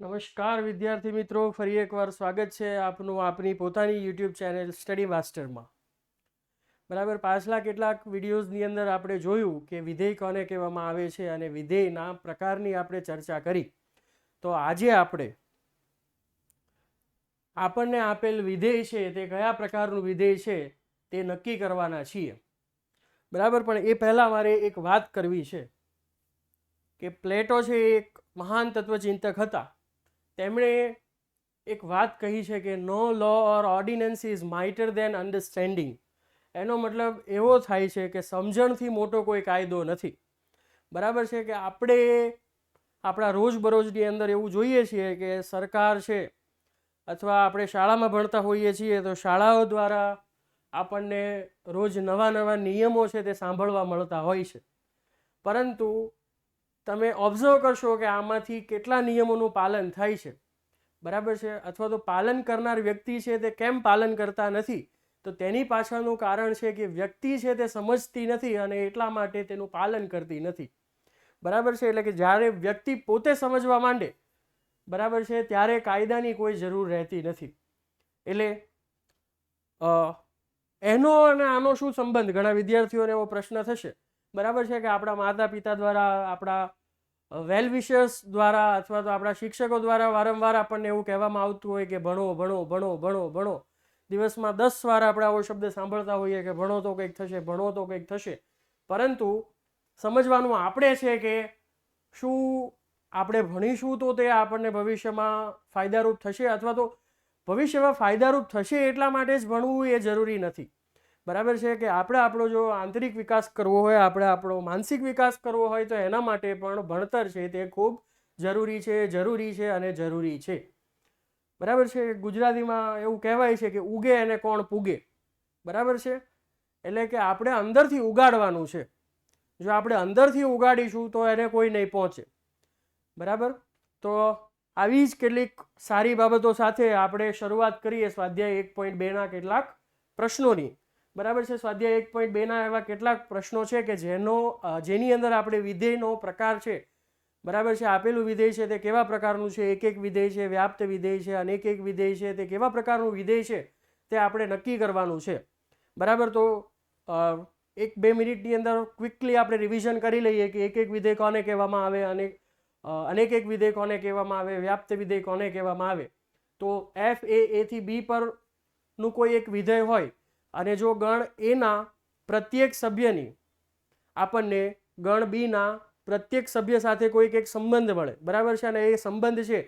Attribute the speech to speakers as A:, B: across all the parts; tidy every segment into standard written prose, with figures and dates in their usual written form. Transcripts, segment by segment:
A: નમસ્કાર વિદ્યાર્થી મિત્રો, ફરી એકવાર સ્વાગત છે આપનું આપની પોતાની યુટ્યુબ ચેનલ સ્ટડી માસ્ટરમાં. બરાબર, પાછલા કેટલાક વિડીયોઝની અંદર આપણે જોયું કે વિધેય કોને કહેવામાં આવે છે અને વિધેયના પ્રકારની આપણે ચર્ચા કરી. તો આજે આપણને આપેલ વિધેય છે તે કયા પ્રકારનું વિધેય છે તે નક્કી કરવાના છીએ. બરાબર, પણ એ પહેલાં મારે એક વાત કરવી છે કે પ્લેટો છે એ એક મહાન તત્વચિંતક હતા. તેમણે એક વાત કહી છે કે નો લો ઓર ઓર્ડિનન્સ ઇઝ માઇટર દેન અન્ડરસ્ટેન્ડિંગ. એનો મતલબ એવો થાય છે કે સમજણથી મોટો કોઈ કાયદો નથી. બરાબર છે કે આપણે આપણા રોજબરોજની અંદર એવું જોઈએ છીએ કે સરકાર છે અથવા આપણે શાળામાં ભણતા હોઈએ છીએ તો શાળાઓ દ્વારા આપણને રોજ નવા નવા નિયમો છે તે સાંભળવા મળતા હોય છે. પરંતુ તમે ઓબ્ઝર્વ કરશો કે આમાંથી કેટલા નિયમોનું પાલન થાય છે. બરાબર છે, અથવા તો પાલન કરનાર વ્યક્તિ છે તે કેમ પાલન કરતા નથી, તો તેની પાછળનું કારણ છે કે વ્યક્તિ છે તે સમજતી નથી અને એટલા માટે તેનું પાલન કરતી નથી. બરાબર છે, એટલે કે જ્યારે વ્યક્તિ પોતે સમજવા માંડે, બરાબર છે, ત્યારે કાયદાની કોઈ જરૂર રહેતી નથી. એટલે એનો અને આનો શું સંબંધ, ઘણા વિદ્યાર્થીઓને એવો પ્રશ્ન થશે. બરાબર છે કે આપણા માતા પિતા દ્વારા, આપણા વેલ વિશર્સ દ્વારા અથવા તો આપણા શિક્ષકો દ્વારા વારંવાર આપણને એવું કહેવામાં આવતું હોય કે ભણો ભણો ભણો ભણો ભણો. દિવસમાં 10 વાર આપણે આવો શબ્દ સાંભળતા હોઈએ કે ભણો તો કંઈક થશે, ભણો તો કંઈક થશે. પરંતુ સમજવાનું આપણે છે કે શું આપણે ભણીશું તો તે આપણને ભવિષ્યમાં ફાયદારૂપ થશે, અથવા તો ભવિષ્યમાં ફાયદારૂપ થશે એટલા માટે જ ભણવું એ જરૂરી નથી. બરાબર છે કે આપણે આપણો જો આંતરિક વિકાસ કરવો હોય, આપણે આપણો માનસિક વિકાસ કરવો હોય તો એના માટે પણ ભણતર છે તે ખૂબ જરૂરી છે અને જરૂરી છે. બરાબર છે, ગુજરાતીમાં એવું કહેવાય છે કે ઉગે અને કોણ પૂગે. બરાબર છે, એટલે કે આપણે અંદરથી ઉગાડવાનું છે. જો આપણે અંદરથી ઉગાડીશું તો એને કોઈ નહીં પહોંચે. બરાબર, તો આવી જ કેટલીક સારી બાબતો સાથે આપણે શરૂઆત કરીએ સ્વાધ્યાય 1.2ના કેટલાક પ્રશ્નોની. બરાબર છે, સ્વાધ્યાય 1.2ના એવા કેટલાક પ્રશ્નો છે કે જેની અંદર આપણે વિધેયનો પ્રકાર છે, બરાબર છે, આપેલું વિધેય છે તે કેવા પ્રકારનું છે, એક એક વિધેય છે, વ્યાપ્ત વિધેય છે, અનેક એક વિધેય છે, તે કેવા પ્રકારનું વિધેય છે તે આપણે નક્કી કરવાનું છે. બરાબર, તો 1-2 મિનિટની અંદર ક્વિકલી આપણે રિવિઝન કરી લઈએ કે એક એક વિધેય કોને કહેવામાં આવે, અને અનેક એક વિધેય કોને કહેવામાં આવે, વ્યાપ્ત વિધેય કોને કહેવામાં આવે. તો એફ એ થી બી પરનું કોઈ એક વિધેય હોય અને જો ગણ એના પ્રત્યેક સભ્યની આપણને ગણ બીના પ્રત્યેક સભ્ય સાથે કોઈક એક સંબંધ મળે. બરાબર છે, અને એ સંબંધ છે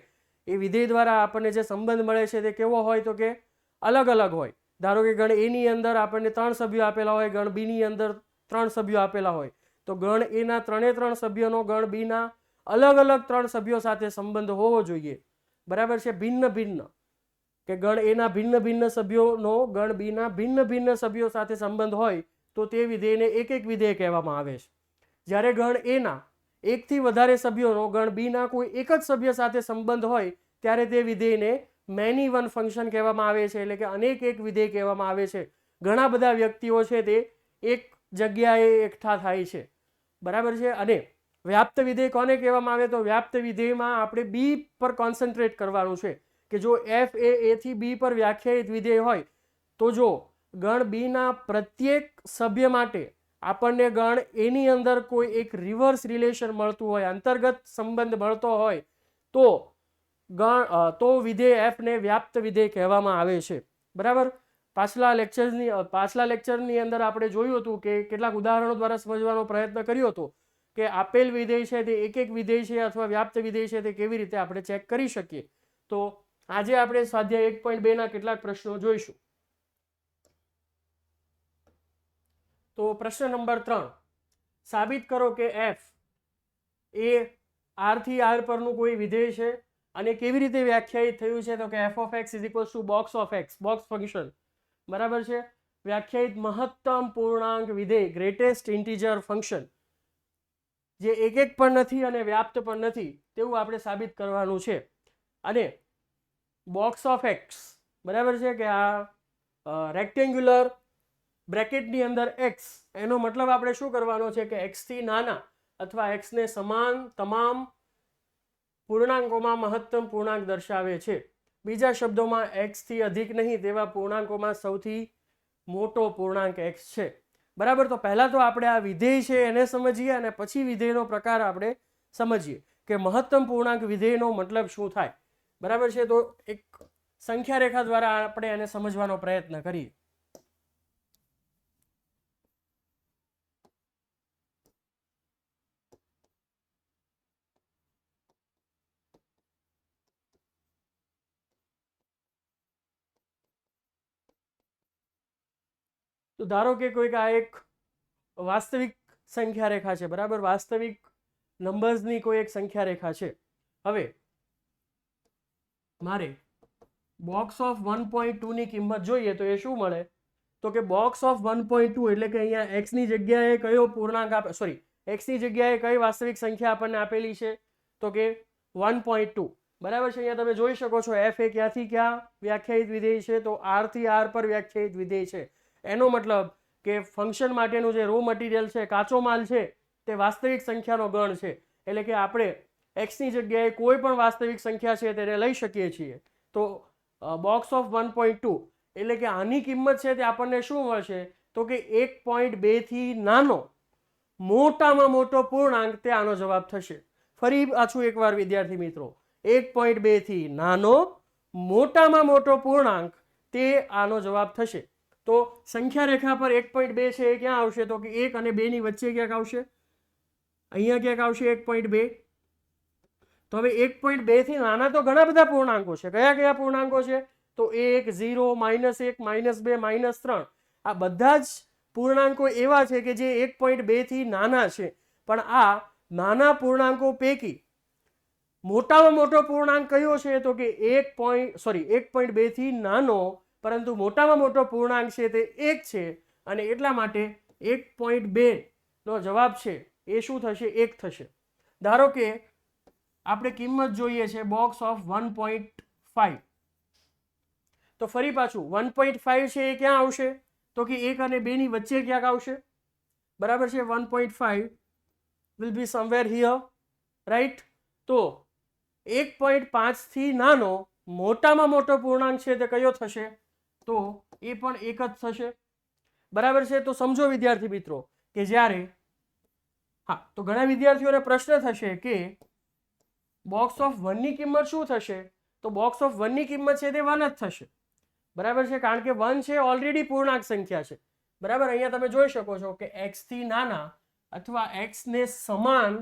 A: એ વિધેય દ્વારા આપણને જે સંબંધ મળે છે તે કેવો હોય તો કે અલગ અલગ હોય. ધારો કે ગણ એની અંદર આપણને 3 સભ્યો આપેલા હોય, ગણ બીની અંદર 3 સભ્યો આપેલા હોય, તો ગણ એના 3 સભ્યોનો ગણ બીના અલગ અલગ 3 સભ્યો સાથે સંબંધ હોવો જોઈએ. બરાબર છે, ભિન્ન ભિન્ન, કે ગણ એના ભિન્ન ભિન્ન સભ્યોનો ગણ બીના ભિન્ન ભિન્ન સભ્યો સાથે સંબંધ હોય તો તે વિધેયને એક એક વિધેય કહેવામાં આવે છે. જ્યારે ગણ એના એકથી વધારે સભ્યોનો ગણ બીના કોઈ એક જ સભ્ય સાથે સંબંધ હોય ત્યારે તે વિધેયને મેની વન ફંક્શન કહેવામાં આવે છે, એટલે કે અનેક એક વિધેય કહેવામાં આવે છે. ઘણા બધા વ્યક્તિઓ છે તે એક જગ્યાએ એકઠા થાય છે. બરાબર છે, અને વ્યાપ્ત વિધેય કોને કહેવામાં આવે, તો વ્યાપ્ત વિધેયમાં આપણે બી પર કોન્સન્ટ્રેટ કરવાનું છે કે જો એફ એ થી બી પર વ્યાખ્યાયિત વિધેય હોય તો જો ગણ બીના પ્રત્યેક સભ્ય માટે આપણને ગણ એની અંદર કોઈ એક રિવર્સ રિલેશન મળતું હોય, અંતર્ગત સંબંધ મળતો હોય તો વિધેય એફ ને વ્યાપ્ત વિધેય કહેવામાં આવે છે. બરાબર, પાછલા લેક્ચરની અંદર આપણે જોયું હતું કે કેટલાક ઉદાહરણો દ્વારા સમજવાનો પ્રયત્ન કર્યો હતો કે આપેલ વિધેય છે તે એક એક વિધેય છે અથવા વ્યાપ્ત વિધેય છે તે કેવી રીતે આપણે ચેક કરી શકીએ. તો આજે આપણે સ્વાધ્યાય 1.2ના કેટલાક પ્રશ્નો જોઈશું. તો પ્રશ્ન નંબર 3, સાબિત કરો કે એફ એ આર થી આર પરનું કોઈ વિધેય છે અને કેવી રીતે વ્યાખ્યાયિત થયું છે, તો કે F of x is equals to box of x, box function. બરાબર છે, વ્યાખ્યાયિત મહત્તમ પૂર્ણાંક વિધેય, ગ્રેટેસ્ટ ઇન્ટીજર ફંક્શન, જે એક એક પણ નથી અને વ્યાપ્ત પણ નથી તેવું આપણે સાબિત કરવાનું છે. અને બોક્સ ઓફ એક્સ, બરાબર છે, કે આ રેક્ટેન્ગ્યુલર બ્રેકેટની અંદર એક્સ, એનો મતલબ આપણે શું કરવાનો છે કે એક્સથી નાના અથવા એક્સને સમાન તમામ પૂર્ણાંકોમાં મહત્તમ પૂર્ણાંક દર્શાવે છે. બીજા શબ્દોમાં x થી અધિક નહીં તેવા પૂર્ણાંકોમાં સૌથી મોટો પૂર્ણાંક x છે. બરાબર. તો પહેલા તો આપણે આ વિધેય છે એને સમજીએ અને પછી વિધેયનો પ્રકાર આપણે સમજીએ કે મહત્તમ પૂર્ણાંક વિધેયનો મતલબ શું થાય. બરાબર છે. તો એક સંખ્યા રેખા દ્વારા આપણે એને સમજવાનો પ્રયત્ન કરીએ. તો ધારો કે કોઈક આ એક વાસ્તવિક સંખ્યા રેખા છે. બરાબર. વાસ્તવિક નંબર્સની કોઈ એક સંખ્યા રેખા છે. હવે મારે બોક્સ ઓફ 1.2 ની કિંમત જોઈએ તો એ શું મળે તો કે બોક્સ ઓફ 1.2 એટલે કે અહીંયા x ની જગ્યાએ કયો પૂર્ણાંક x ની જગ્યાએ કઈ વાસ્તવિક સંખ્યા આપણને આપેલી છે તો કે 1.2. બરાબર છે. અહીંયા તમે જોઈ શકો છો f એ ક્યાંથી ક્યાં વ્યાખ્યાયિત વિધેય છે તો r થી r પર વ્યાખ્યાયિત વિધેય છે. એનો મતલબ કે ફંક્શન માટેનું જે રો મટીરિયલ છે, કાચો માલ છે, તે વાસ્તવિક સંખ્યાનો ગણ છે. એટલે કે આપણે x ની જગ્યાએ કોઈ પણ વાસ્તવિક સંખ્યા છે તેને લઈ શકીએ છીએ. તો બોક્સ ઓફ 1.2 એટલે કે આની કિંમત છે તે આપણને શું મળશે તો કે 1.2 થી નાનો મોટામાં મોટો પૂર્ણાંક તે આનો જવાબ થશે. ફરી પાછું એકવાર વિદ્યાર્થી મિત્રો, 1.2 થી નાનો મોટામાં મોટો પૂર્ણાંક તે આનો જવાબ થશે. તો સંખ્યા રેખા પર 1.2 છે એ ક્યાં આવશે તો કે 1 અને 2 ની વચ્ચે ક્યાંક આવશે. અહીંયા ક્યાંક આવશે 1.2. તો હવે 1.2 થી નાના તો ઘણા બધા પૂર્ણાંકો છે. કયા કયા પૂર્ણાંકો છે તો 1, 0, -1, -2, -3. આ બધા જ પૂર્ણાંકો એવા છે કે જે 1.2 થી નાના છે. પણ આ નાના પૂર્ણાંકો પૈકી મોટામાં મોટો પૂર્ણાંક કયો છે તો કે 1.2 થી નાનો પરંતુ મોટામાં મોટો પૂર્ણાંક છે તે 1 છે અને એટલા માટે 1.2 નો જવાબ છે એ શું થશે 1 થશે. ધારો કે આપણે કિંમત જોઈએ છે બોક્સ ઓફ 1.5. તો ફરી પાછું 1.5 છે એ ક્યાં આવશે તો કે 1 અને 2 ની વચ્ચે ક્યાંક આવશે. બરાબર છે. 1.5 will be somewhere here, right? તો 1.5 થી નાનો મોટામાં મોટો પૂર્ણાંક છે તે કયો થશે તો એ પણ 1 જ થશે. બરાબર છે. તો સમજો વિદ્યાર્થી મિત્રો કે જ્યારે તો ઘણા વિદ્યાર્થીઓને પ્રશ્ન થશે કે બોક્સ ઓફ 1 ની કિંમત શું થશે તો બોક્સ ઓફ 1 ની કિંમત છે તે 1 જ થશે. બરાબર છે. કારણ કે 1 છે ઓલરેડી પૂર્ણાંક સંખ્યા છે. બરાબર. અહીંયા તમે જોઈ શકો છો કે x થી નાના અથવા x ને સમાન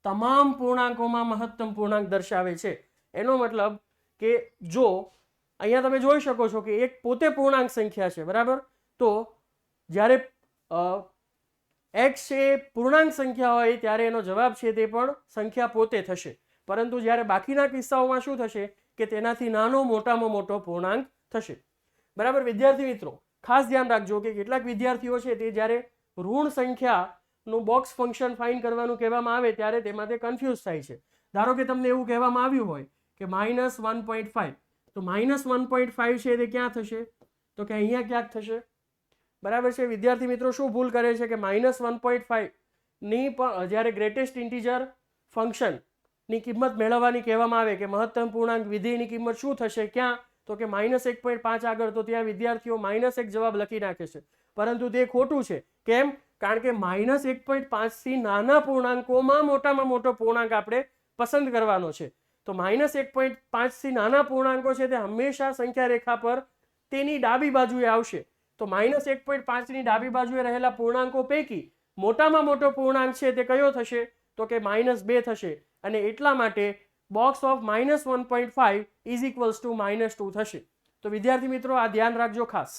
A: તમામ પૂર્ણાંકોમાં મહત્તમ પૂર્ણાંક દર્શાવે છે. એનો મતલબ કે જો અહીંયા તમે જોઈ શકો છો કે એક પોતે પૂર્ણાંક સંખ્યા છે. બરાબર. તો જ્યારે x એ પૂર્ણાંક સંખ્યા હોય ત્યારે એનો જવાબ છે તે પણ સંખ્યા પોતે થશે. પરંતુ જ્યારે બાકીના કિસ્સાઓમાં શું થશે કે તેનાથી નાનો મોટામાં મોટો પૂર્ણાંક થશે. બરાબર. વિદ્યાર્થી મિત્રો ખાસ ધ્યાન રાખજો કે કેટલાક વિદ્યાર્થીઓ છે તે જ્યારે ઋણ સંખ્યાનું બોક્સ ફંક્શન ફાઇન્ડ કરવાનું કહેવામાં આવે ત્યારે તેમાં તે કન્ફ્યુઝ થાય છે. ધારો કે તમને એવું કહેવામાં આવ્યું હોય કે -1.5 તો -1.5 છે તે ક્યાં થશે તો કે અહીંયા ક્યાંક થશે. બરાબર છે. વિદ્યાર્થી મિત્રો શું ભૂલ કરે છે કે -1.5 ની પણ જ્યારે ગ્રેટેસ્ટ ઇન્ટીજર ફંક્શનની કિંમત મેળવવાની કહેવામાં આવે કે મહત્તમ પૂર્ણાંક વિધેયની કિંમત શું થશે ક્યાં તો કે -1.5 આગળ તો ત્યાં વિદ્યાર્થીઓ -1 જવાબ લખી નાખે છે. પરંતુ તે ખોટું છે. કેમ? કારણ કે -1.5 થી નાના પૂર્ણાંકોમાં મોટામાં મોટો પૂર્ણાંક આપણે પસંદ કરવાનો છે. તો -1.5 થી નાના પૂર્ણાંકો છે તે હંમેશા સંખ્યા રેખા પર તેની ડાબી બાજુએ આવશે. તો -1.5 ની ડાબી બાજુએ રહેલા પૂર્ણાંકો પૈકી મોટામાં મોટો પૂર્ણાંક છે તે કયો થશે તો કે -2 થશે. અને એટલા માટે box of -1.5 is equals to -2 થશે. તો વિદ્યાર્થી મિત્રો આ ધ્યાન રાખજો ખાસ.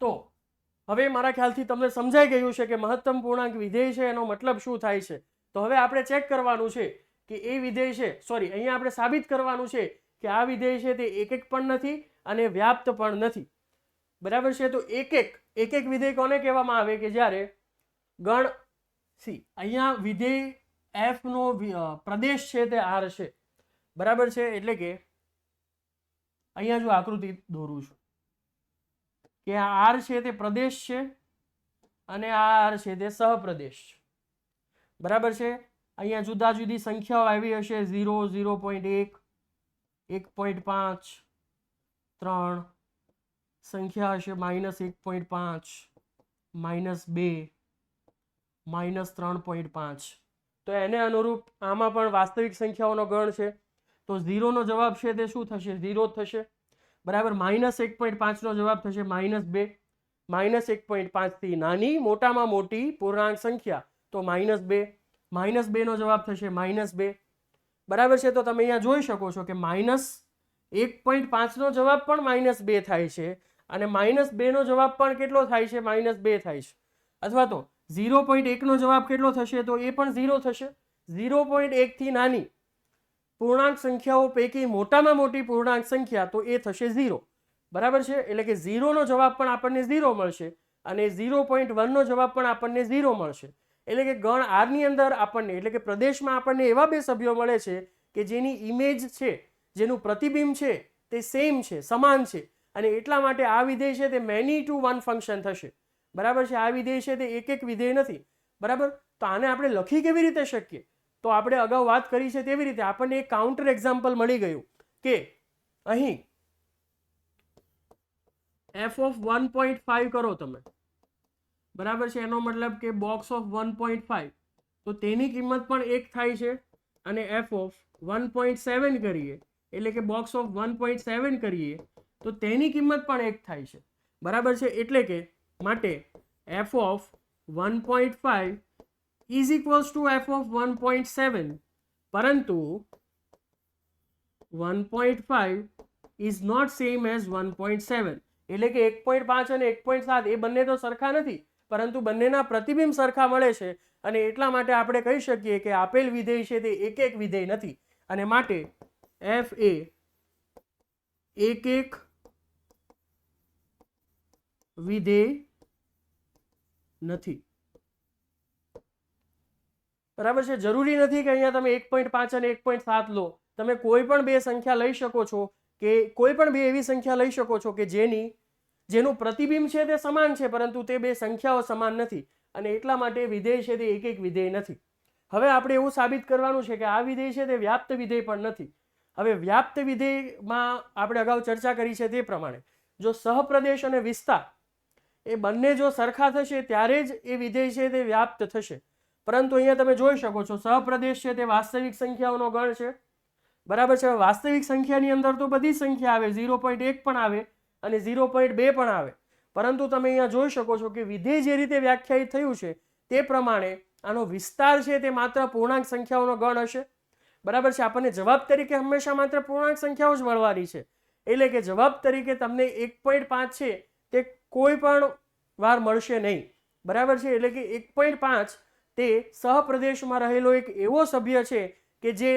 A: તો હવે મારા ખ્યાલથી તમને સમજાઈ ગયું છે કે મહત્તમ પૂર્ણાંક વિધેય છે એનો મતલબ શું થાય છે. તો હવે આપણે ચેક કરવાનું છે કે એ વિધેય છે અહીંયા આપણે સાબિત કરવાનું છે કે આ વિધેય છે તે એક પણ નથી અને વ્યાપ્ત પણ નથી. બરાબર છે. તો એક વિધેય કોને કહેવામાં આવે કે જ્યારે ગણ અહીંયા વિધેય f નો પ્રદેશ છે તે r છે. બરાબર છે. એટલે કે અહીંયા જો આકૃતિ દોરું છું કે આ r છે તે પ્રદેશ છે અને આ r છે તે સહપ્રદેશ છે. બરાબર છે. અહીંયા જુદા જુદી સંખ્યાઓ આવી હશે 0, 0.1, 1.5, 3 સંખ્યા હશે -1.5, -2, -3.5. તો એને અનુરૂપ આમાં પણ વાસ્તવિક સંખ્યાઓનો ગણ છે. તો 0 નો જવાબ છે તે શું થશે? 0 થશે. બરાબર. -1.5 નો જવાબ થશે -2. -1.5 થી નાની મોટામાં મોટી પૂર્ણાંક સંખ્યા તો -2. -2 નો જવાબ થશે -2. બરાબર છે. તો તમે અહીંયા જોઈ શકો છો કે -1.5 નો જવાબ પણ -2 થાય છે અને -2 નો જવાબ પણ કેટલો થાય છે? -2 થાય છે. અથવા તો 0.1 નો જવાબ કેટલો થશે? તો એ પણ 0 થશે. 0.1 થી નાની પૂર્ણાંક સંખ્યાઓ પૈકી મોટામાં મોટી પૂર્ણાંક સંખ્યા તો એ થશે 0. બરાબર છે. એટલે કે 0 નો જવાબ પણ આપણને 0 મળશે અને 0.1 નો જવાબ પણ આપણને 0 મળશે. એટલે કે ગણ આર ની અંદર આપણને એટલે કે પ્રદેશમાં આપણને એવા બે સભ્યો મળે છે કે જેની ઇમેજ છે, જેનું પ્રતિબિંબ છે તે સેમ છે, સમાન છે, અને એટલા માટે આ વિધેય છે તે મેની ટુ વન ફંક્શન થશે. બરાબર છે. આ વિધેય છે તે એક વિધેય નથી. બરાબર. તો આને આપણે લખી કેવી રીતે શકીએ? તો આપણે અગાઉ વાત કરી છે તેવી રીતે આપણને એક કાઉન્ટર એક્ઝામ્પલ મળી ગયું કે અહીં f(1.5) કરો તમે. બરાબર છે. એનો મતલબ કે બોક્સ ઓફ 1.5 તો તેની કિંમત પણ 1 થાય છે અને f(1.7) કરીએ એટલે કે બોક્સ ઓફ 1.7 કરીએ તો તેની કિંમત પણ 1 થાય છે. બરાબર છે. એટલે કે માટે f(1.5) is equals to f(1.7) પરંતુ 1.5 is not same as 1.7. એટલે કે 1.5 અને 1.7 એ બંને તો સરખા નથી, પરંતુ બંનેના પ્રતિબિંબ સરખા મળે છે અને એટલા માટે આપણે કહી શકીએ કે આપેલ વિધેય છે તે એક વિધેય નથી અને માટે f એ એક વિધેય નથી. બરાબર છે. જરૂરી નથી કે અહીંયા તમે 1.5 અને 1.7 લો. તમે કોઈ પણ બે સંખ્યા લઈ શકો છો કે કોઈ પણ બે એવી સંખ્યા લઈ શકો છો કે જેનું પ્રતિબિંબ છે તે સમાન છે પરંતુ તે બે સંખ્યાઓ સમાન નથી અને એટલા માટે વિધેય છે તે એક વિધેય નથી. હવે આપણે એવું સાબિત કરવાનું છે કે આ વિધેય છે તે વ્યાપ્ત વિધેય પણ નથી. હવે વ્યાપ્ત વિધેયમાં આપણે અગાઉ ચર્ચા કરી છે તે પ્રમાણે જો સહપ્રદેશ અને વિસ્તાર એ બંને જો સરખા થશે ત્યારે જ એ વિધેય છે તે વ્યાપ્ત થશે. પરંતુ અહીંયા તમે જોઈ શકો છો સહપ્રદેશ છે તે વાસ્તવિક સંખ્યાઓનો ગણ છે. બરાબર છે. વાસ્તવિક સંખ્યાની અંદર તો બધી સંખ્યા આવે, 0.1 પણ આવે અને 0.2 પણ આવે, પરંતુ તમે અહીંયા જોઈ શકો છો કે વિધેય જે રીતે વ્યાખ્યાયિત થયું છે તે પ્રમાણે આનો વિસ્તાર છે તે માત્ર પૂર્ણાંક સંખ્યાઓનો ગણ હશે. બરાબર છે. આપણને જવાબ તરીકે હંમેશા માત્ર પૂર્ણાંક સંખ્યાઓ જ મળવાની છે. એટલે કે જવાબ તરીકે તમને 1.5 છે તે કોઈ પણ વાર મળશે નહીં. બરાબર છે. એટલે કે 1.5 તે સહપ્રદેશમાં રહેલો એક એવો સભ્ય છે કે જે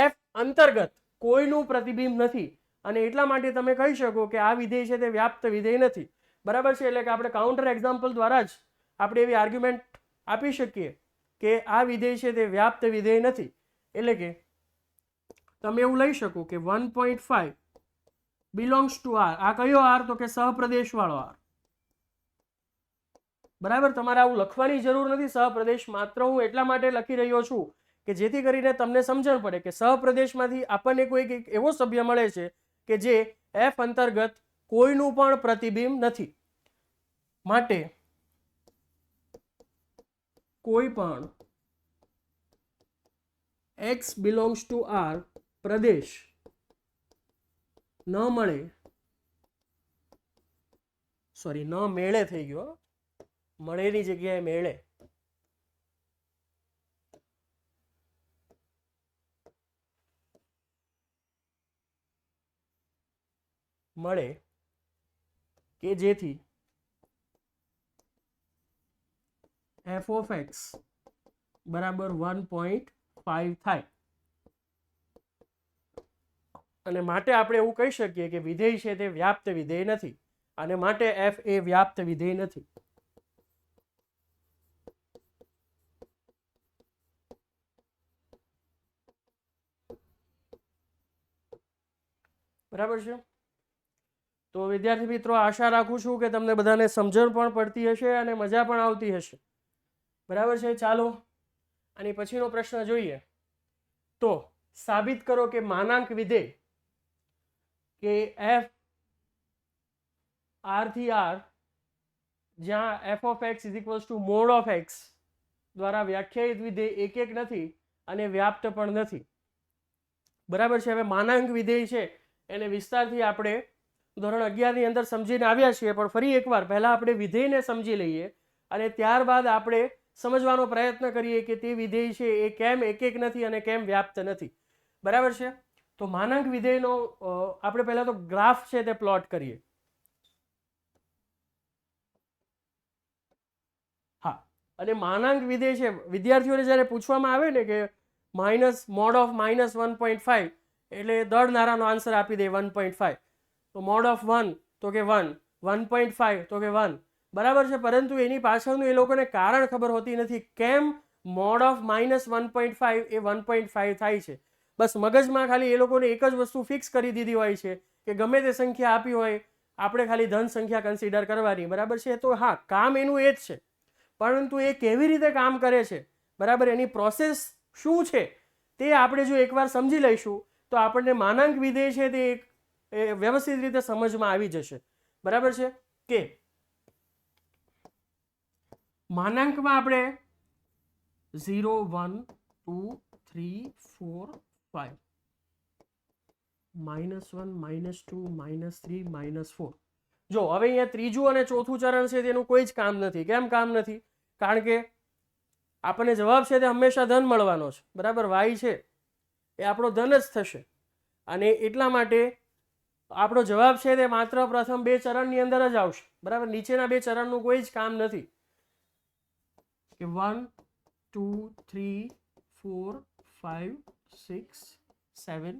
A: f અંતર્ગત કોઈનું પ્રતિબિંબ નથી અને એટલા માટે તમે કહી શકો કે આ વિધેય છે તે વ્યાપ્ત વિધેય નથી. બરાબર છે. એટલે કે આપણે કાઉન્ટર એક્ઝામ્પલ દ્વારા જ આપણે એવી આર્ગ્યુમેન્ટ આપી શકીએ કે આ વિધેય છે તે વ્યાપ્ત વિધેય નથી. એટલે કે તમે એવું લઈ શકો કે 1.5 બિલોંગ્સ ટુ આર. આ કયો આર? તો કે સહપ્રદેશ વાળો આર. બરાબર. તમારે આવું લખવાની જરૂર નથી સહપ્રદેશ. માત્ર હું એટલા માટે લખી રહ્યો છું કે જેથી કરીને તમને સમજણ પડે કે સહપ્રદેશમાંથી આપણને કોઈ એવો સભ્ય મળે છે કે જે f અંતર્ગત કોઈનું પણ પ્રતિબિંબ નથી. માટે કોઈ પણ x બિલોંગ્સ ટુ આર પ્રદેશ ન મળે, સોરી ન મેળે થઈ ગયો, મળેની જગ્યાએ મેળે, મળે કે જેથી f of x બરાબર 1.5 થાય અને માટે આપણે એવું કહી શકીએ કે વિધેય છે તે વ્યાપ્ત વિધેય નથી અને માટે f એ વ્યાપ્ત વિધેય નથી. બરાબર છે. તો વિદ્યાર્થી મિત્રો આશા રાખું છું કે તમને બધાને સમજણ પણ પડતી હશે અને મજા પણ આવતી હશે. બરાબર છે. ચાલો અને પછીનો પ્રશ્ન જોઈએ તો સાબિત કરો કે માનાંક વિધેય કે એફ આર થી આર જ્યાં F of x is equals to mode of x દ્વારા વ્યાખ્યાયિત વિધેય એક એક નથી અને વ્યાપ્ત પણ નથી. બરાબર છે. હવે માનાંક વિધેય છે એને વિસ્તારથી આપણે ધોરણ 11 ની અંદર સમજીને આવ્યા છીએ, પણ ફરી એકવાર પહેલા આપણે વિધેયને સમજી લઈએ અને ત્યારબાદ આપણે સમજવાનો પ્રયત્ન કરીએ કે તે વિધેય છે એ કેમ એક એક નથી અને કેમ વ્યાપ્ત નથી. બરાબર છે. તો માનાંક વિધેયનો આપણે પહેલા તો ગ્રાફ છે તે પ્લોટ કરીએ. હા, અને માનાંક વિધેય છે વિદ્યાર્થીઓને જ્યારે પૂછવામાં આવે ને કે માઇનસ મોડ ઓફ -1.5 એટલે દળનારાનો આન્સર આપી દે 1.5, તો મોડ ઓફ 1 તો કે 1, 1.5 તો કે 1. બરાબર છે. પરંતુ એની પાછળનું એ લોકોને કારણ ખબર હોતી નથી કેમ મોડ ઓફ -1.5 એ 1.5 થાય છે. બસ મગજમાં ખાલી એ લોકોને એક જ વસ્તુ ફિક્સ કરી દીધી હોય છે કે ગમે તે સંખ્યા આપી હોય આપણે ખાલી ધન સંખ્યા કન્સિડર કરવાની. બરાબર છે. તો હા, કામ એનું એ જ છે, પરંતુ એ કેવી રીતે કામ કરે છે, બરાબર, એની પ્રોસેસ શું છે તે આપણે જો એકવાર સમજી લઈશું તો આપણને માનાંક વિધેય છે તે વ્યવસ્થિત રીતે સમજમાં આવી જશે. બરાબર છે. કે માનાંકમાં આપણે 0, 1, 2, 3, 4, 5, -1, -2, -3, -4. જો હવે અહીંયા ત્રીજું અને ચોથું ચરણ છે તેનું કોઈ જ કામ નથી. કેમ કામ નથી? કારણ કે આપણને જવાબ છે તે હંમેશા ધન મળવાનો છે. બરાબર. વાય છે એ આપણો ધન જ થશે અને એટલા માટે આપણો જવાબ છે તે માત્ર પ્રથમ બે ચરણની અંદર જ આવશે. બરાબર. નીચેના બે ચરણનું કોઈ જ કામ નથી કે 1, 2, 3, 4, 5, 6, 7.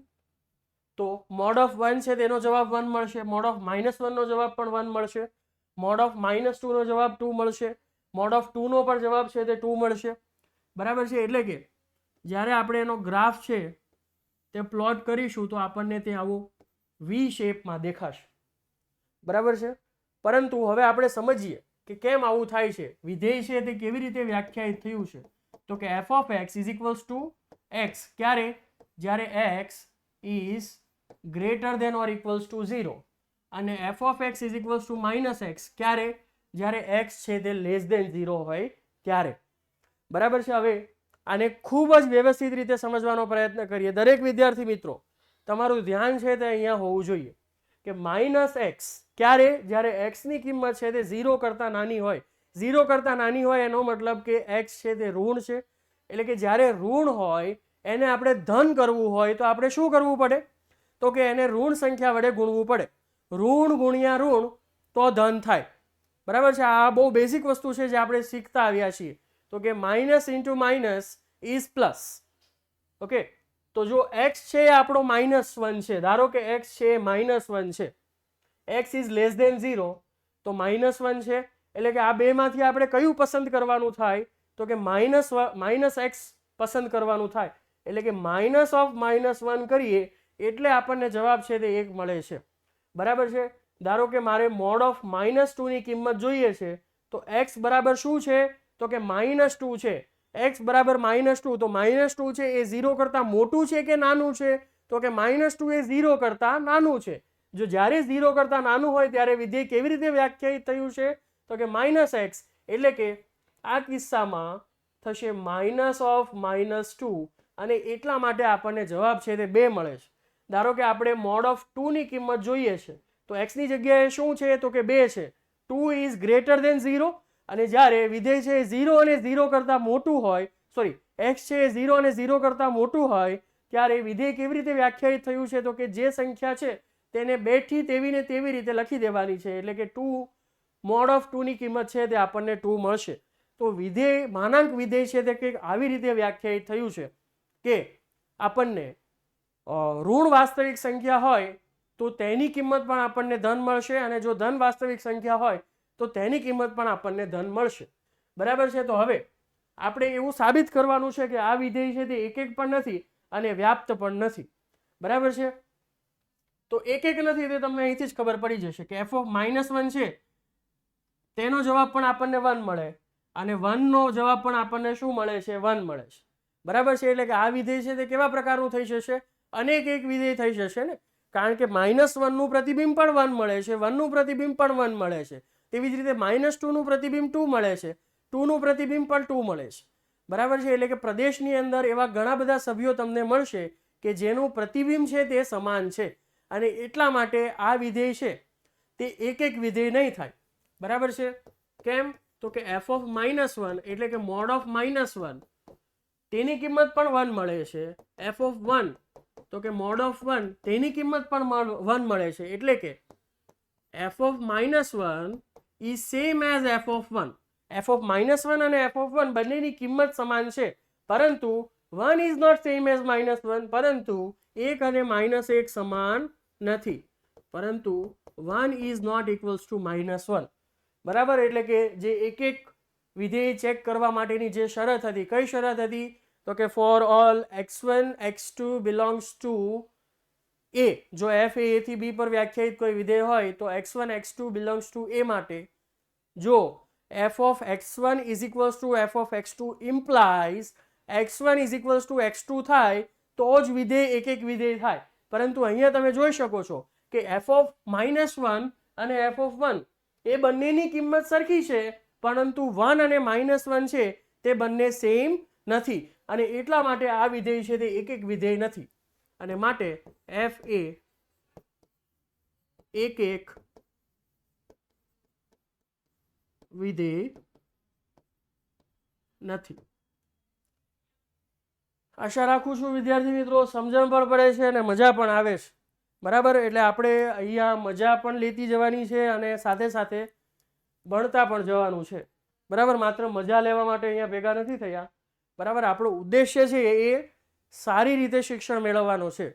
A: તો મોડ ઓફ 1 છે તેનો જવાબ 1 મળશે, મોડ ઓફ -1 નો જવાબ પણ 1 મળશે, મોડ ઓફ -2 નો જવાબ 2 મળશે, મોડ ઓફ 2 નો પણ જવાબ છે તે 2 મળશે. બરાબર છે. એટલે કે જ્યારે આપણે એનો ગ્રાફ છે તે પ્લોટ કરીશું તો આપણને તે આવો વી શેપમાં દેખાશે. બરાબર છે. પરંતુ હવે આપણે સમજીએ કે કેમ આવું થાય છે, વિધેય છે તે કેવી રીતે વ્યાખ્યાયિત થયું છે. તો કે F of x is equals to x ક્યારે? જ્યારે x is greater than or equals to 0 અને F of x is equals to -x ક્યારે? જ્યારે એક્સ છે તે લેસ દેન 0 હોય ત્યારે. બરાબર છે. હવે આને ખૂબ જ વ્યવસ્થિત રીતે સમજવાનો પ્રયત્ન કરીએ. દરેક વિદ્યાર્થી મિત્રો તમારું ધ્યાન છે તે અહીંયા હોવું જોઈએ કે -x ક્યારે? જ્યારે x ની કિંમત છે તે 0 કરતાં નાની હોય. 0 કરતાં નાની હોય એનો મતલબ કે x છે તે ઋણ છે. એટલે કે જ્યારે ઋણ હોય એને આપણે ધન કરવું હોય તો આપણે શું કરવું પડે? તો કે એને ઋણ સંખ્યા વડે ગુણવું પડે. ઋણ ગુણ્યા ઋણ તો ધન થાય. બરાબર છે. આ બહુ બેઝિક વસ્તુ છે જે આપણે શીખતા આવ્યા છીએ. તો કે minus into minus is plus. Okay. તો જો x છે એ આપણો -1 છે, ધારો કે x છે એ -1 છે, x ઇઝ લેસ દેન 0 તો -1 છે, એટલે કે આ બેમાંથી આપણે કયું પસંદ કરવાનું થાય? તો કે -x પસંદ કરવાનું થાય. એટલે કે માઇનસ ઓફ -1 કરીએ એટલે આપણને જવાબ છે તે 1 મળે છે. બરાબર છે. ધારો કે મારે મોડ ઓફ -2 ની કિંમત જોઈએ છે તો x બરાબર શું છે? તો કે -2 છે. x બરાબર -2 તો -2 છે એ 0 કરતાં મોટું છે કે નાનું છે? તો કે -2 એ 0 કરતાં નાનું છે. જો જ્યારે 0 કરતાં નાનું હોય ત્યારે વિધેય કેવી રીતે વ્યાખ્યાયિત થયું છે? તો કે -x. એટલે કે આ કિસ્સામાં થશે માઇનસ ઓફ -2 અને એટલા માટે આપણને જવાબ છે તે 2 મળે છે. ધારો કે આપણે મોડ ઓફ 2 ની કિંમત જોઈએ છે તો x ની જગ્યાએ શું છે? તો કે 2 છે. 2 ઇઝ ગ્રેટર દેન 0 અને જ્યારે વિધેય છે 0 અને 0 કરતાં મોટું હોય, સોરી, x છે 0 અને 0 કરતાં મોટું હોય ત્યારે વિધેય કેવી રીતે વ્યાખ્યાયિત થયું છે? તો કે જે સંખ્યા છે તેને 2 થી તેવી ને તેવી રીતે લખી દેવાની છે. એટલે કે 2 મોડ ઓફ 2 ની કિંમત છે તે આપણને 2 મળશે. તો વિધેય, માનાંક વિધેય છે તે કંઈક આવી રીતે વ્યાખ્યાયિત થયું છે કે આપણને ઋણ વાસ્તવિક સંખ્યા હોય તો તેની કિંમત પણ આપણને ધન મળશે અને જો ધન વાસ્તવિક સંખ્યા હોય તો તેની કિંમત પણ આપણને ધન મળશે. બરાબર છે. તો હવે આપણે એવું સાબિત કરવાનું છે કે આ વિધેય છે તે એક એક પણ નથી અને વ્યાપ્ત પણ નથી. બરાબર છે. તો એક એક નથી તે તમને અહીંથી જ ખબર પડી જશે કે f ઓફ -1 છે તેનો જવાબ પણ આપણને 1 મળે અને 1 નો જવાબ પણ આપણને શું મળે છે? 1 મળે છે. બરાબર છે. એટલે કે આ વિધેય છે તે કેવા પ્રકારનું થઈ જશે? અનેક એક વિધેય થઈ જશે ને, કારણ કે -1 નું પ્રતિબિંબ પણ 1 મળે છે, 1 નું પ્રતિબિંબ પણ 1 મળે છે, તેવી જ રીતે -2 નું પ્રતિબિંબ 2 મળે છે, 2 નું પ્રતિબિંબ પણ 2 મળે છે. બરાબર છે. એટલે કે પ્રદેશની અંદર એવા ઘણા બધા સભ્યો તમને મળશે કે જેનું પ્રતિબિંબ છે તે સમાન છે, અને એટલા માટે આ વિધેય છે તે એક એક વિધેય નહીં થાય. બરાબર છે. કેમ? તો કે f of -1 એટલે કે mod of -1 તેની કિંમત પણ 1 મળે છે, f of 1 તો કે mod of 1 તેની કિંમત પણ 1 મળે છે, એટલે કે f of -1 is same as f of 1. f of -1 અને f of 1 બંનેની કિંમત સમાન છે, પરંતુ 1 is not same as -1, પરંતુ 1 અને -1 સમાન નથી, પરંતુ 1 is not equals to -1. બરાબર. એટલે કે જે એક એક વિધેય ચેક કરવા માટેની જે શરત હતી, કઈ શરત હતી? તો કે for all x1 x2 belongs to a, જો f એ થી b પર વ્યાખ્યાયિત કોઈ વિધેય હોય તો x1 x2 belongs to a માટે જો f of x1 is equals to f of x2 implies x1 is equals to x2 થાય તો જ વિધેય એક એક વિધેય થાય. પરંતુ અહીંયા તમે જોઈ શકો છો કે f of -1 અને f of 1 એ બંનેની કિંમત સરખી છે, પરંતુ 1 અને -1 છે તે બંને સેમ નથી, અને એટલા માટે આ વિધેય છે તે એક એક વિધેય નથી, અને માટે f એ એક એક વિધેય નથી. આશા રાખું છું વિદ્યાર્થી મિત્રો સમજણ પણ પડે છે અને મજા પણ આવે છે. બરાબર. એટલે આપણે અહીંયા મજા પણ લેતી જવાની છે અને સાથે સાથે ભણતા પણ જવાનું છે. બરાબર. માત્ર મજા લેવા માટે અહીંયા ભેગા નથી થયા. બરાબર. આપણો ઉદ્દેશ્ય છે એ સારી રીતે શિક્ષણ મેળવવાનો છે.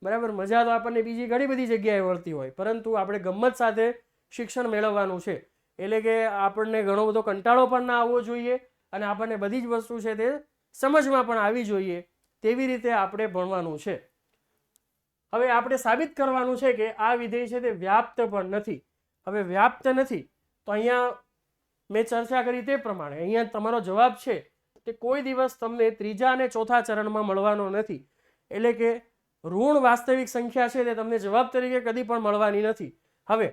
A: બરાબર. મજા તો આપણને બીજી ઘણી બધી જગ્યાએ મળતી હોય, પરંતુ આપણે ગમ્મત સાથે શિક્ષણ મેળવવાનું છે. એટલે કે આપણને ઘણો બધો કંટાળો પણ ના આવવો જોઈએ, અને આપણને બધી જ વસ્તુ છે તે સમજમાં પણ આવી જોઈએ, તેવી રીતે આપણે ભણવાનું છે. હવે આપણે સાબિત કરવાનું છે કે આ વિધેય છે તે વ્યાપ્ત પણ નથી. હવે વ્યાપ્ત નથી તો અહીંયા મેં ચર્ચા કરી તે પ્રમાણે અહીંયા તમારો જવાબ છે તે કોઈ દિવસ તમને ત્રીજા અને ચોથા ચરણમાં મળવાનો નથી. એટલે કે ઋણ વાસ્તવિક સંખ્યા છે તે તમને જવાબ તરીકે કદી પણ મળવાની નથી. હવે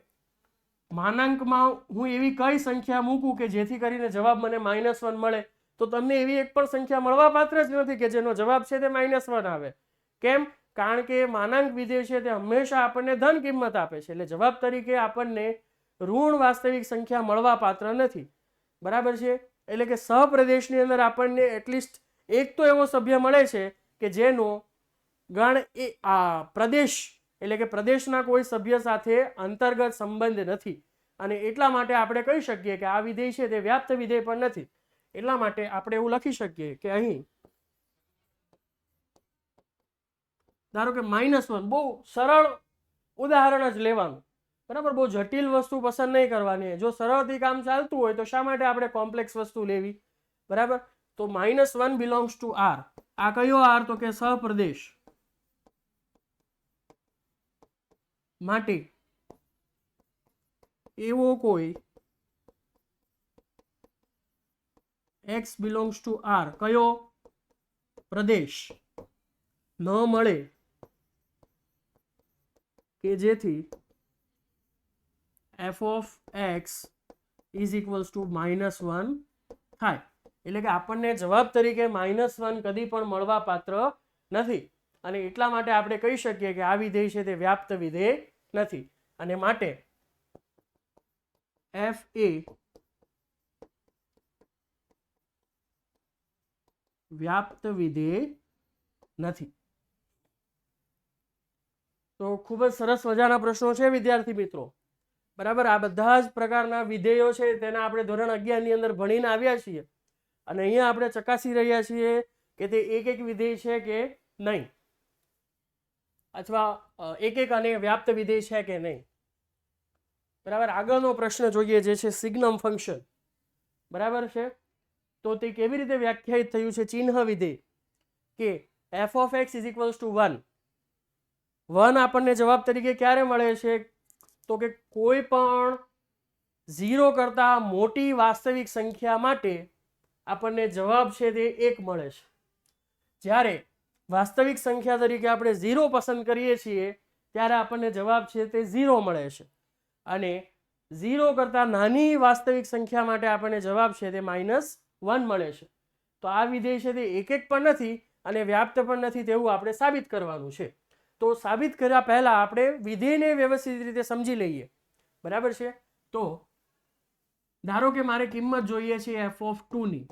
A: માનાંકમાં હું એવી કઈ સંખ્યા મૂકું કે જેથી કરીને જવાબ મને -1 મળે, તો તમને એવી એક પણ સંખ્યા મળવા પાત્ર જ નથી કે જેનો જવાબ છે તે -1 આવે. કેમ? કારણ કે માનાંક વિધેય છે તે હંમેશા આપણને ધન કિંમત આપે છે, એટલે જવાબ તરીકે આપણને ઋણ વાસ્તવિક સંખ્યા મળવા પાત્ર નથી. બરાબર છે. એટલે કે સહપ્રદેશની અંદર આપણને એટલીસ્ટ એક તો એવો સભ્ય મળે છે કે જેનો ગણ એ આ પ્રદેશ એટલે કે પ્રદેશના કોઈ સભ્ય સાથે અંતર્ગત સંબંધ નથી, અને એટલા માટે આપણે કહી શકીએ કે આ વિધેય છે તે વ્યાપ્ત વિધેય પણ નથી. એટલા માટે આપણે એવું લખી શકીએ કે અહીં ધારો કે -1, બહુ સરળ ઉદાહરણ જ લેવાનું. બરાબર. બહુ જટિલ વસ્તુ પસંદ નહીં કરવાની. જો સરળથી કામ ચાલતું હોય તો શા માટે આપણે કોમ્પ્લેક્સ વસ્તુ લેવી? બરાબર. તો -1 belongs to R. આ કયો R? તો કે સહપ્રદેશ માટે એવો કોઈ x belongs to R કયો પ્રદેશ ન મળે કે જેથી f of x is equals to -1 થાય. એટલે કે આપણને જવાબ તરીકે -1 કદી પણ મળવા પાત્ર નથી, અને એટલા માટે આપણે કહી શકીએ કે આ વિધેય છે તે વ્યાપ્ત વિધેય નથી, અને માટે f એ વ્યાપ્ત વિધેય નથી. તો ખૂબ જ સરસ મજાના પ્રશ્નો છે વિદ્યાર્થી મિત્રો. બરાબર. આ બધા જ પ્રકારના વિધેયો છે તેના આપણે ધોરણ 11 ની અંદર ભણીને આવ્યા છીએ, અને અહીંયા આપણે ચકાસી રહ્યા છીએ કે તે એક એક વિધેય છે કે નહીં, અથવા એક એક અને વ્યાપ્ત વિધેય છે કે નહીં. બરાબર. આગળનો પ્રશ્ન જોઈએ જે છે સિગ્નમ ફંક્શન. બરાબર છે. તો તે કેવી રીતે વ્યાખ્યાયિત થયું છે? ચિહ્ન વિધેય કે f of x is equals to 1. 1 આપણને જવાબ તરીકે ક્યારે મળે છે? તો કે કોઈ પણ 0 કરતા મોટી વાસ્તવિક સંખ્યા માટે આપણને જવાબ છે તે 1 મળે છે. જ્યારે વાસ્તવિક સંખ્યા તરીકે આપણે 0 પસંદ કરીએ છીએ ત્યારે આપણને જવાબ છે તે 0 મળે છે, અને 0 કરતાં નાની વાસ્તવિક સંખ્યા માટે આપણને જવાબ છે તે -1 મળે છે. તો આ વિધેય છે તે એક પણ નથી અને વ્યાપ્ત પણ નથી તેવું આપણે સાબિત કરવાનું છે. તો સાબિત કર્યા પહેલા આપણે વિધેયને વ્યવસ્થિત રીતે સમજી લઈએ. બરાબર છે. તો ધારો કે મારે કિંમત જોઈએ છે f(2) ની,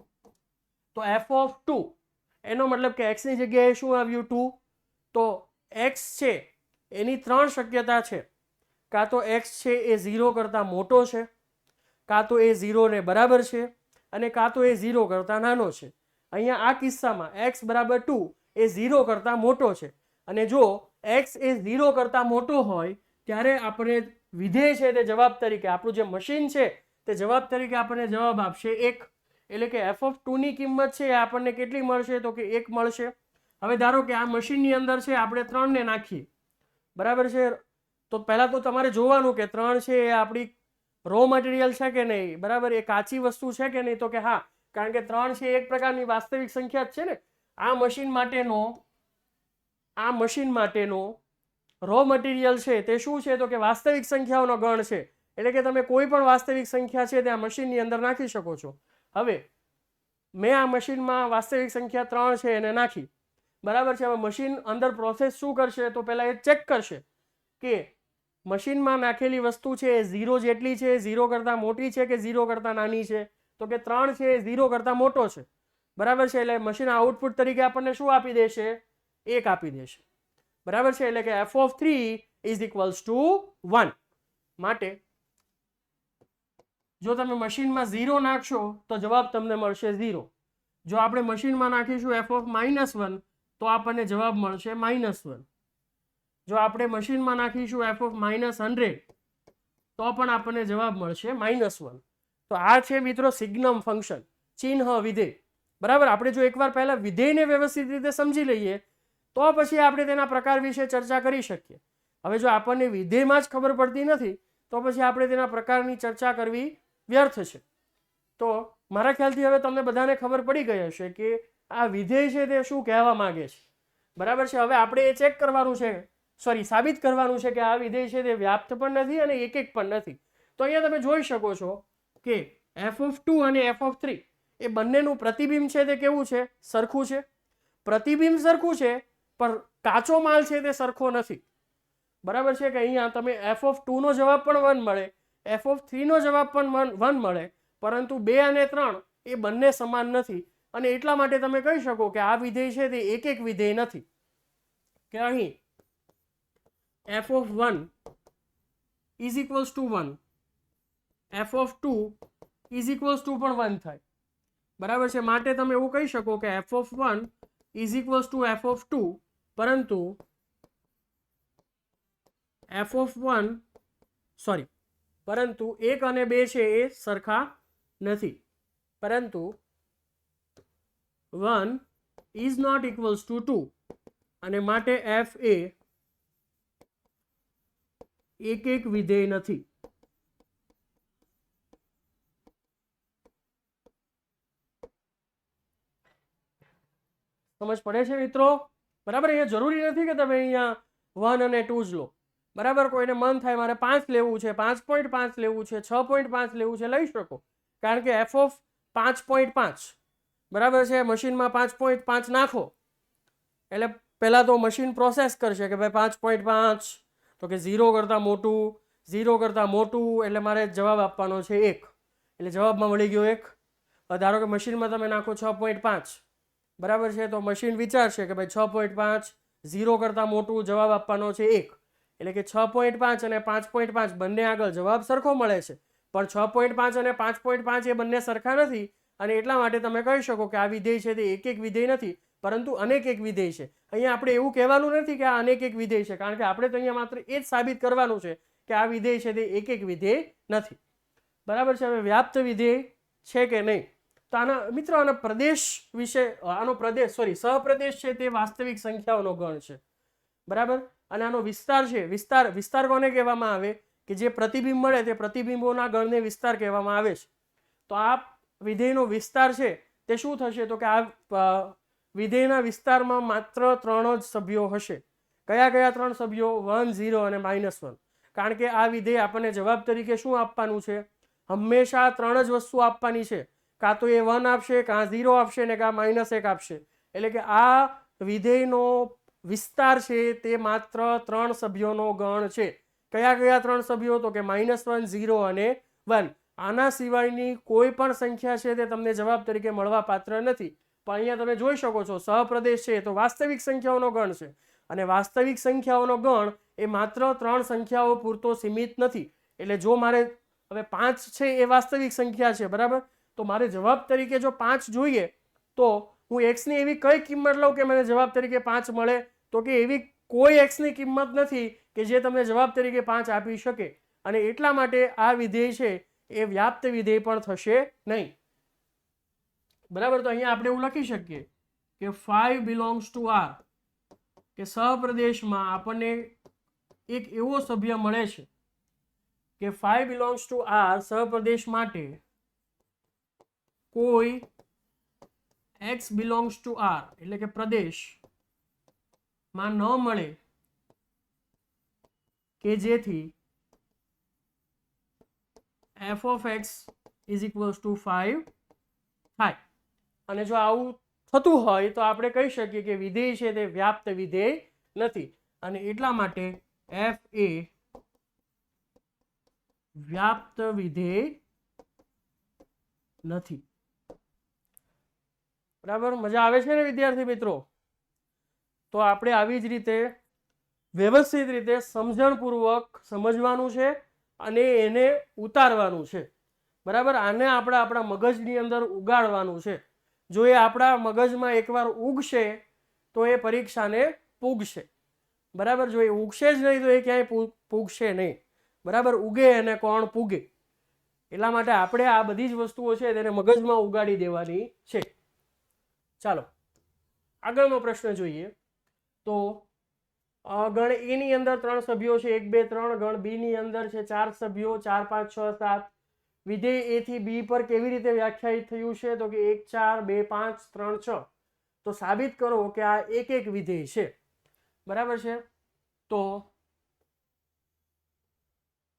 A: તો f(2) એનો મતલબ કે x ની જગ્યાએ શું આવ્યું 2, તો x છે એની 3 શક્યતા છે. કાં તો x છે એ 0 કરતાં મોટો છે, કાં તો એ 0 ને બરાબર છે, અને કાં તો એ 0 કરતાં નાનો છે. અહીંયા આ કિસ્સામાં x બરાબર 2 એ 0 કરતાં મોટો છે, અને જો x એ 0 કરતાં મોટો હોય ત્યારે આપણે વિધેય છે તે જવાબ તરીકે, આપણું જે મશીન છે તે જવાબ તરીકે આપણને જવાબ આપશે 1. એટલે કે f(2) ની કિંમત છે એ આપણને કેટલી મળશે, તો કે 1 મળશે. હવે ધારો કે આ મશીનની અંદર છે આપણે 3 ને નાખીએ. બરાબર છે. તો પહેલાં તો તમારે જોવાનું કે 3 છે એ આપણી રો મટીરિયલ છે કે નહીં, બરાબર, એ કાચી વસ્તુ છે કે નહીં, તો કે હા, કારણ કે 3 છે એક પ્રકારની વાસ્તવિક સંખ્યા જ છે ને. આ મશીન માટેનો રો મટીરિયલ છે તે શું છે, તો કે વાસ્તવિક સંખ્યાઓનો ગણ છે. એટલે કે તમે કોઈ પણ વાસ્તવિક સંખ્યા છે તે આ મશીનની અંદર નાખી શકો છો. હવે મેં આ મશીનમાં વાસ્તવિક સંખ્યા 3 છે એને નાખી. બરાબર છે. હવે મશીન અંદર પ્રોસેસ શું કરશે, તો પહેલાં એ ચેક કરશે કે મશીનમાં નાખેલી વસ્તુ છે એ 0 જેટલી છે, 0 કરતાં મોટી છે કે 0 કરતાં નાની છે, તો કે 3 છે એ 0 કરતાં મોટો છે. બરાબર છે. એટલે મશીન આઉટપુટ તરીકે આપણને શું આપી દેશે, 1 આપી દેશે. બરાબર છે. એટલે કે f(3) = 1. માટે જો તમે મશીનમાં 0 નાખશો તો જવાબ તમને મળશે 0. જો આપણે મશીનમાં નાખીશું f(-1) તો આપણને જવાબ મળશે -1. જો આપણે મશીનમાં નાખીશું f(-100) તો પણ આપણને જવાબ મળશે -1. તો આ છે મિત્રો સિગ્નમ ફંક્શન, ચિહ્ન વિધેય. બરાબર. આપણે જો એકવાર પહેલા વિધેયને વ્યવસ્થિત રીતે સમજી લઈએ તો પછી આપણે તેના પ્રકાર વિશે ચર્ચા કરી શકીએ. હવે જો આપણને વિધેયમાં જ ખબર પડતી નથી તો પછી આપણે તેના પ્રકારની ચર્ચા કરવી વ્યર્થ છે. તો મારા ખ્યાલથી હવે તમને બધાને ખબર પડી ગઈ હશે કે આ વિધેય છે તે શું કહેવા માંગે છે. બરાબર છે. હવે આપણે એ ચેક કરવાનું છે, સાબિત કરવાનું છે કે આ વિધેય છે તે વ્યાપ્ત પણ નથી અને એક પણ નથી. તો અહીંયા તમે જોઈ શકો છો કે f(2) અને f(3) એ બંનેનું પ્રતિબિંબ છે તે કેવું છે, સરખું છે. પ્રતિબિંબ સરખું છે પણ કાચો માલ છે તે સરખો નથી. બરાબર છે. કે અહીંયા તમે f(2) નો જવાબ પણ 1 મળે, f(3) નો જવાબ પણ 1 મળે, પરંતુ 2 અને 3 એ બંને સમાન નથી. અને એટલા માટે તમે કહી શકો કે આ વિધેય છે તે એક વિધેય નથી. કે અહીં f(1) = 1, f(2) પણ 1 થાય. બરાબર છે. માટે તમે એવું કહી શકો કે f(1) = f(2), પરંતુ પરંતુ 1 અને 2 છે એ સરખા નથી. પરંતુ 1 ≠ 2, અને માટે f એ એક વિધેય નથી. સમજ પડે છે મિત્રો? બરાબર. અહીંયા જરૂરી નથી કે તમે અહીંયા 1 અને 2 જ લો. બરાબર. કોઈને મન થાય મારે 5 લેવું છે, 5.5 લેવું છે, 6.5 લેવું છે, લઈ શકો. કારણ કે f(5.5) બરાબર છે, મશીનમાં 5.5 નાખો એટલે પહેલાં તો મશીન પ્રોસેસ કરશે કે ભાઈ 5.5 તો કે 0 કરતાં મોટું, 0 કરતાં મોટું, એટલે મારે જવાબ આપવાનો છે 1. એટલે જવાબમાં મળી ગયો 1. ધારો કે મશીનમાં તમે નાખો 6.5. બરાબર છે. તો મશીન વિચારશે કે ભાઈ 6.5 0 કરતાં મોટું, જવાબ આપવાનો છે 1. એટલે કે 6.5 અને 5.5 બંને આગળ જવાબ સરખો મળે છે, પણ 6.5 અને 5.5 એ બંને સરખા નથી. અને એટલા માટે તમે કહી શકો કે આ વિધેય છે તે એક વિધેય નથી, પરંતુ અનેક વિધેય છે. અહીંયા આપણે એવું કહેવાનું નથી કે આ અનેક વિધેય છે, કારણ કે આપણે તો અહીંયા માત્ર એ જ સાબિત કરવાનું છે કે આ વિધેય છે તે એક વિધેય નથી. બરાબર છે. હવે વ્યાપ્ત વિધેય છે કે નહીં, તો આના પ્રદેશ વિશે, સહપ્રદેશ છે તે વાસ્તવિક સંખ્યાઓનો ગણ છે. બરાબર. અને આનો વિસ્તાર છે, વિસ્તાર કોને કહેવામાં આવે, કે જે પ્રતિબિંબ મળે તે પ્રતિબિંબોના ગણને વિસ્તાર કહેવામાં આવે છે. તો આ વિધેયનો વિસ્તાર છે તે શું થશે, તો કે આ વિધેયના વિસ્તારમાં માત્ર 3 જ સભ્યો હશે. કયા કયા 3 સભ્યો? 1, 0 અને -1. કારણ કે આ વિધેય આપણને જવાબ તરીકે શું આપવાનું છે? હંમેશા 3 જ વસ્તુ આપવાની છે. કાં તો એ 1 આપશે, કાં 0 આપશે ને કાં -1 આપશે. એટલે કે આ વિધેયનો વિસ્તાર છે તે માત્ર 3 સભ્યોનો ગણ છે. કયા કયા 3 સભ્યો? તો કે -1, 0 અને 1. આના સિવાયની કોઈ પણ સંખ્યા છે તે તમને જવાબ તરીકે મળવા પાત્ર નથી. પણ અહીંયા તમે જોઈ શકો છો સહપ્રદેશ છે તો વાસ્તવિક સંખ્યાઓનો ગણ છે, અને વાસ્તવિક સંખ્યાઓનો ગણ એ માત્ર 3 સંખ્યાઓ પૂરતો સીમિત નથી. એટલે જો મારે હવે 5 છે એ વાસ્તવિક સંખ્યા છે, બરાબર, તો મારે જવાબ તરીકે જો 5 જોઈએ તો હું x ની એવી કઈ કિંમત લઉં કે મને જવાબ તરીકે 5 મળે? તો કે એવી કોઈ x ની કિંમત નથી કે જે તમને જવાબ તરીકે 5 આપી શકે. અને એટલા માટે આ વિધેય છે એ વ્યાપ્ત વિધેય પણ થશે નહીં. બરાબર, તો અહીંયા આપણે એવું લખી શકીએ કે 5 બિલોંગ્સ ટુ R, કે સહપ્રદેશમાં આપણને એક એવો સભ્ય મળે છે કે 5 બિલોંગ્સ ટુ R સહપ્રદેશ માટે કોઈ x બિલોંગ્સ ટુ R એટલે કે પ્રદેશમાં ન મળે કે જેથી f of x is equals to 5 થાય. અને જો આવું થતું હોય તો આપણે કહી શકીએ કે વિધેય છે તે વ્યાપ્ત વિધેય નથી. અને એટલા માટે f એ વ્યાપ્ત વિધેય નથી. બરાબર, મજા આવે છે ને વિદ્યાર્થી મિત્રો? તો આપણે આવી જ રીતે વ્યવસ્થિત રીતે સમજણપૂર્વક સમજવાનું છે અને એને ઉતારવાનું છે. બરાબર, આને આપણે આપણા મગજની અંદર ઉગાડવાનું છે. જો એ આપણા મગજમાં એકવાર ઉગશે તો એ પરીક્ષાને પૂગશે. બરાબર, જો એ ઉગશે જ નહીં તો એ ક્યાંય પૂગશે નહીં. બરાબર, ઉગે અને કોણ પૂગે. એટલા માટે આપણે આ બધી જ વસ્તુઓ છે તેને મગજમાં ઉગાડી દેવાની છે. ચાલો આગળનો પ્રશ્ન જોઈએ. તો ગણ એ ની અંદર 3 સભ્યો છે, 1, 2, 3. ગણ બી ની અંદર છે 4 સભ્યો, 4, 5, 6, 7. વિધેય એ થી બી પર કેવી રીતે વ્યાખ્યાયિત થયું છે? તો કે 1, 4, 2, 5, 3, 6. તો સાબિત કરો કે આ એક વિધેય છે. બરાબર છે, તો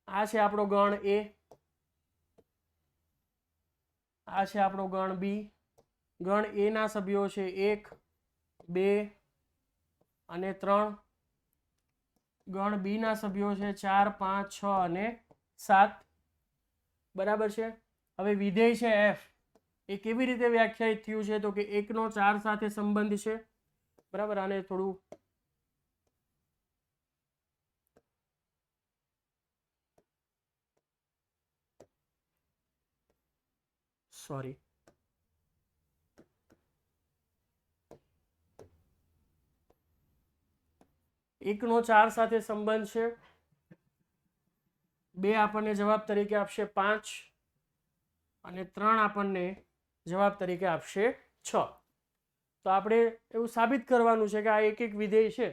A: આ છે આપણો ગણ એ, આ છે આપણો ગણ બી. ગણ એ ના સભ્યો છે 1, 2 અને 3. ગણ બી ના સભ્યો છે 4, 5, 6 અને 7. બરાબર છે. હવે વિધેય છે f એ કેવી રીતે વ્યાખ્યાયિત થયું છે? તો કે 1 નો 4 સાથે સંબંધ છે. બરાબર, આને થોડું સોરી, 1 નો 4 સાથે સંબંધ છે. 2 આપણને જવાબ તરીકે આપશે 5 અને 3 આપણને જવાબ તરીકે આપશે 6. તો આપણે એવું સાબિત કરવાનું છે કે આ એક વિધેય છે.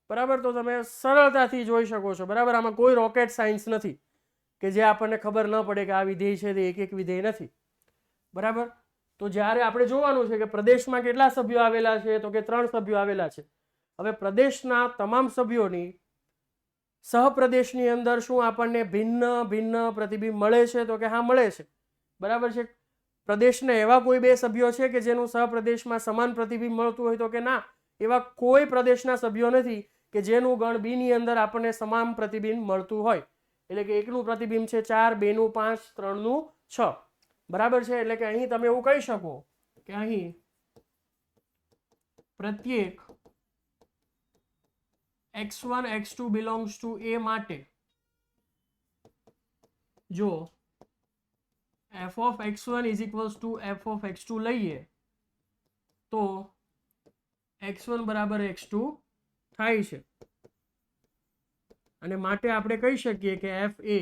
A: બરાબર, તો તમે સરળતાથી જોઈ શકો છો. બરાબર, આમાં કોઈ રોકેટ સાયન્સ નથી કે જે આપણને ખબર ન પડે કે આ વિધેય છે તે એક વિધેય નથી. બરાબર, તો જ્યારે આપણે જોવાનું છે કે પ્રદેશમાં કેટલા સભ્યો આવેલા છે? તો કે 3 સભ્યો આવેલા છે. હવે પ્રદેશના તમામ સભ્યોની સહપ્રદેશની અંદર શું આપણને ભિન્ન ભિન્ન પ્રતિબિંબ મળે છે? તો કે હા, મળે છે. બરાબર છે. પ્રદેશના એવા કોઈ 2 સભ્યો છે કે જેનું સહપ્રદેશમાં સમાન પ્રતિબિંબ મળતું હોય? તો કે ના, એવા કોઈ પ્રદેશના સભ્યો નથી કે જેનું ગણ બી ની અંદર આપણને સમાન પ્રતિબિંબ મળતું હોય. એટલે કે 1 નું પ્રતિબિંબ છે 4, 2 નું 5, 3 નું 6. બરાબર છે. એટલે કે અહીં તમે એવું કહી શકો કે અહીં પ્રત્યેક x1 x2 belongs to a માટે જો f of x1 is equals to f of x2 લઈએ તો x1 બરાબર x2 થાય છે. અને માટે આપણે કહી શકીએ કે f એ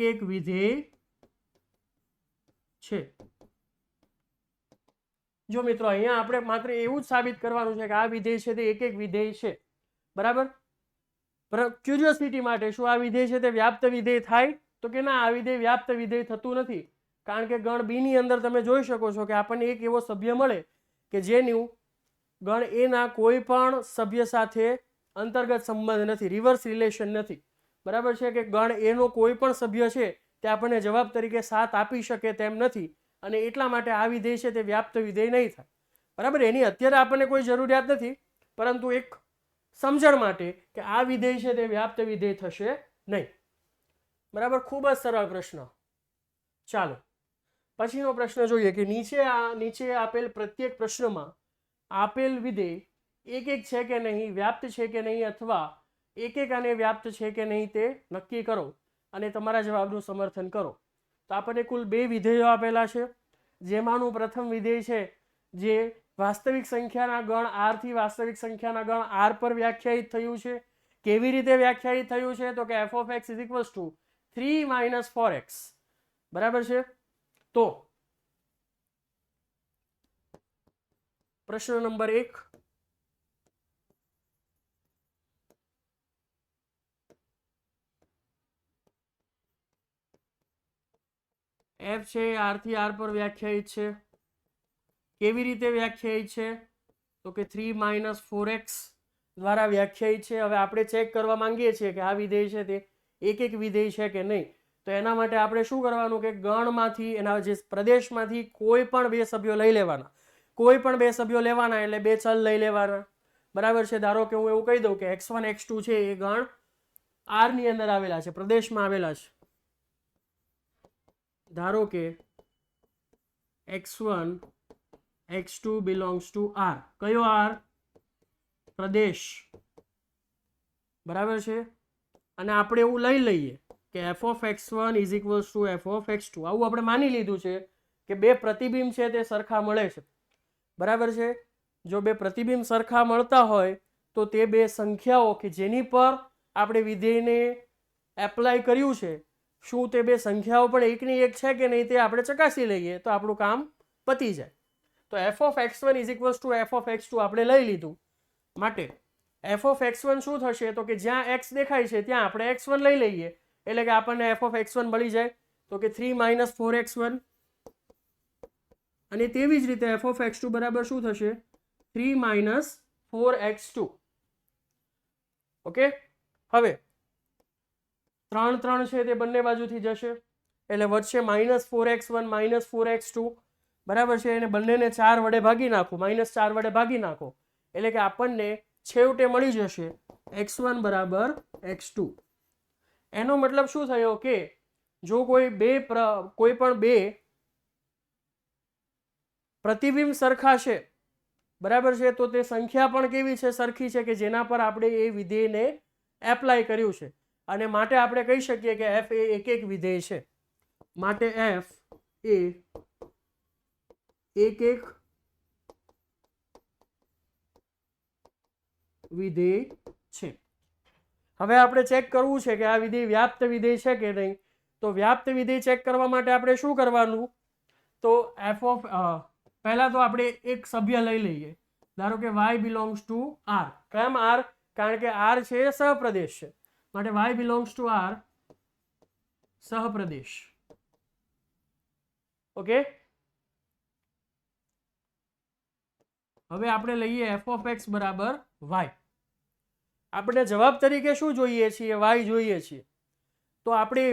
A: એક વિધેય છે. જો મિત્રો અહીંયા આપણે માત્ર એવું જ સાબિત કરવાનું છે કે આ વિધેય છે તે એક વિધેય છે. બરાબર, ક્યુરિયોસિટી માટે શું આ વિધેય છે તે વ્યાપ્ત વિધેય થાય? તો કે ના, આ વિધેય વ્યાપ્ત વિધેય થતું નથી. કારણ કે ગણ બી ની અંદર તમે જોઈ શકો છો કે આપણને એક એવો સભ્ય મળે કે જેનું ગણ એ ના કોઈ પણ સભ્ય સાથે અંતર્ગત સંબંધ નથી, રિવર્સ રિલેશન નથી, બરાબર છે કે ગણ એનો કોઈ પણ સભ્ય છે તે આપણને જવાબ તરીકે 7 આપી શકે તેમ નથી, અને એટલા માટે આ વિધેય છે તે વ્યાપ્ત વિધેય નહીં થાય, બરાબર. એની અત્યારે આપણને કોઈ જરૂરિયાત નથી, પરંતુ એક સમજણ માટે કે આ વિધેય છે તે વ્યાપ્ત વિધેય થશે નહીં, બરાબર. ખૂબ જ સરળ પ્રશ્ન. ચાલો પછીનો પ્રશ્ન જોઈએ કે નીચે આપેલ પ્રત્યેક પ્રશ્નમાં આપેલ વિધેય એક છે કે નહીં, વ્યાપ્ત છે કે નહીં, અથવા એક આને વ્યાપ્ત છે કે નહીં તે નક્કી કરો અને તમારા જવાબનું સમર્થન કરો. તો આપણને કુલ 2 વિધેયો આપેલા છે, જેમાંનું પ્રથમ વિધેય છે જે વાસ્તવિક સંખ્યાના ગણ r થી વાસ્તવિક સંખ્યાના ગણ r પર વ્યાખ્યાયિત થયું છે. કેવી રીતે વ્યાખ્યાયિત થયું છે? તો કે f of x is equals to 3 - 4x, બરાબર છે. તો પ્રશ્ન નંબર 1, f છે r થી r પર વ્યાખ્યાયિત છે. કેવી રીતે વ્યાખ્યાયિત છે? તો કે 3 - 4x દ્વારા વ્યાખ્યાયિત છે. હવે આપણે ચેક કરવા માંગીએ છીએ કે આ વિધેય છે તે એક વિધેય છે કે નહીં. તો એના માટે આપણે શું કરવાનું કે ગણમાંથી, એના જે પ્રદેશમાંથી કોઈ પણ 2 સભ્યો લઈ લેવાના, કોઈ પણ 2 સભ્યો લેવાના, એટલે 2 ચલ લઈ લેવાના, બરાબર છે. ધારો કે હું એવું કહી દઉં કે x1 x2 છે એ ગણ r ની અંદર આવેલા છે, પ્રદેશમાં આવેલા છે. ધારો કે x1 x2 belongs to r. કયો r? પ્રદેશ, બરાબર છે. અને આપણે એવું લઈ લઈએ કે f of x1 is equals to f of x2. આવું આપણે માની લીધું છે કે 2 પ્રતિબિંબ છે તે સરખા મળે છે, બરાબર છે. જો 2 પ્રતિબિંબ સરખા મળતા હોય તો તે 2 સંખ્યાઓ કે જેની પર આપણે વિધેયને એપ્લાય કર્યું છે, શું તે 2 સંખ્યાઓ પણ એકની એક છે કે નહીં તે આપણે ચકાસી લઈએ તો આપણું કામ પતી જાય. તો f of x1 is equals to f of x2 આપણે લઈ લીધું, માટે f of x1 શું થશે? તો કે જ્યાં x દેખાય છે ત્યાં આપણે x1 લઈ લઈએ, એટલે કે આપણને f of x1 મળી જાય. તો કે 3 - 4x1, અને તેવી જ રીતે f of x2 બરાબર શું થશે? 3 - 4x2. ઓકે. હવે 3 3 છે તે બંને બાજુથી જશે, એટલે વધશે -4x1 - 4x2, બરાબર છે. એને બંનેને 4 વડે ભાગી નાખો, -4 વડે ભાગી નાખો, એટલે કે આપણને છેવટે મળી જશે x1 બરાબર x2. એનો મતલબ શું થયો કે જો કોઈ પણ 2 પ્રતિબિંબ સરખા છે, બરાબર છે, તો તે સંખ્યા પણ કેવી છે? સરખી છે, કે જેના પર આપણે એ વિધેયને એપ્લાય કર્યું છે, અને માટે આપણે કહી શકીએ કે f એ એક વિધેય છે. માટે f એ એક વિધેય છે. હવે આપણે ચેક કરવું છે કે આ વિધેય વ્યાપ્ત વિધેય છે કે નહીં. તો વ્યાપ્ત વિધેય ચેક કરવા માટે આપણે શું કરવાનું? તો પહેલા તો આપણે એક સભ્ય લઈ લઈએ. ધારો કે y belongs to r. કેમ r? કારણ કે r છે એ સહપ્રદેશ છે, માટે y belongs to r, સહપ્રદેશ. ઓકે. હવે આપણે લઈએ f of x બરાબર y. આપણે જવાબ તરીકે શું જોઈએ છીએ? y જોઈએ છીએ. તો આપણે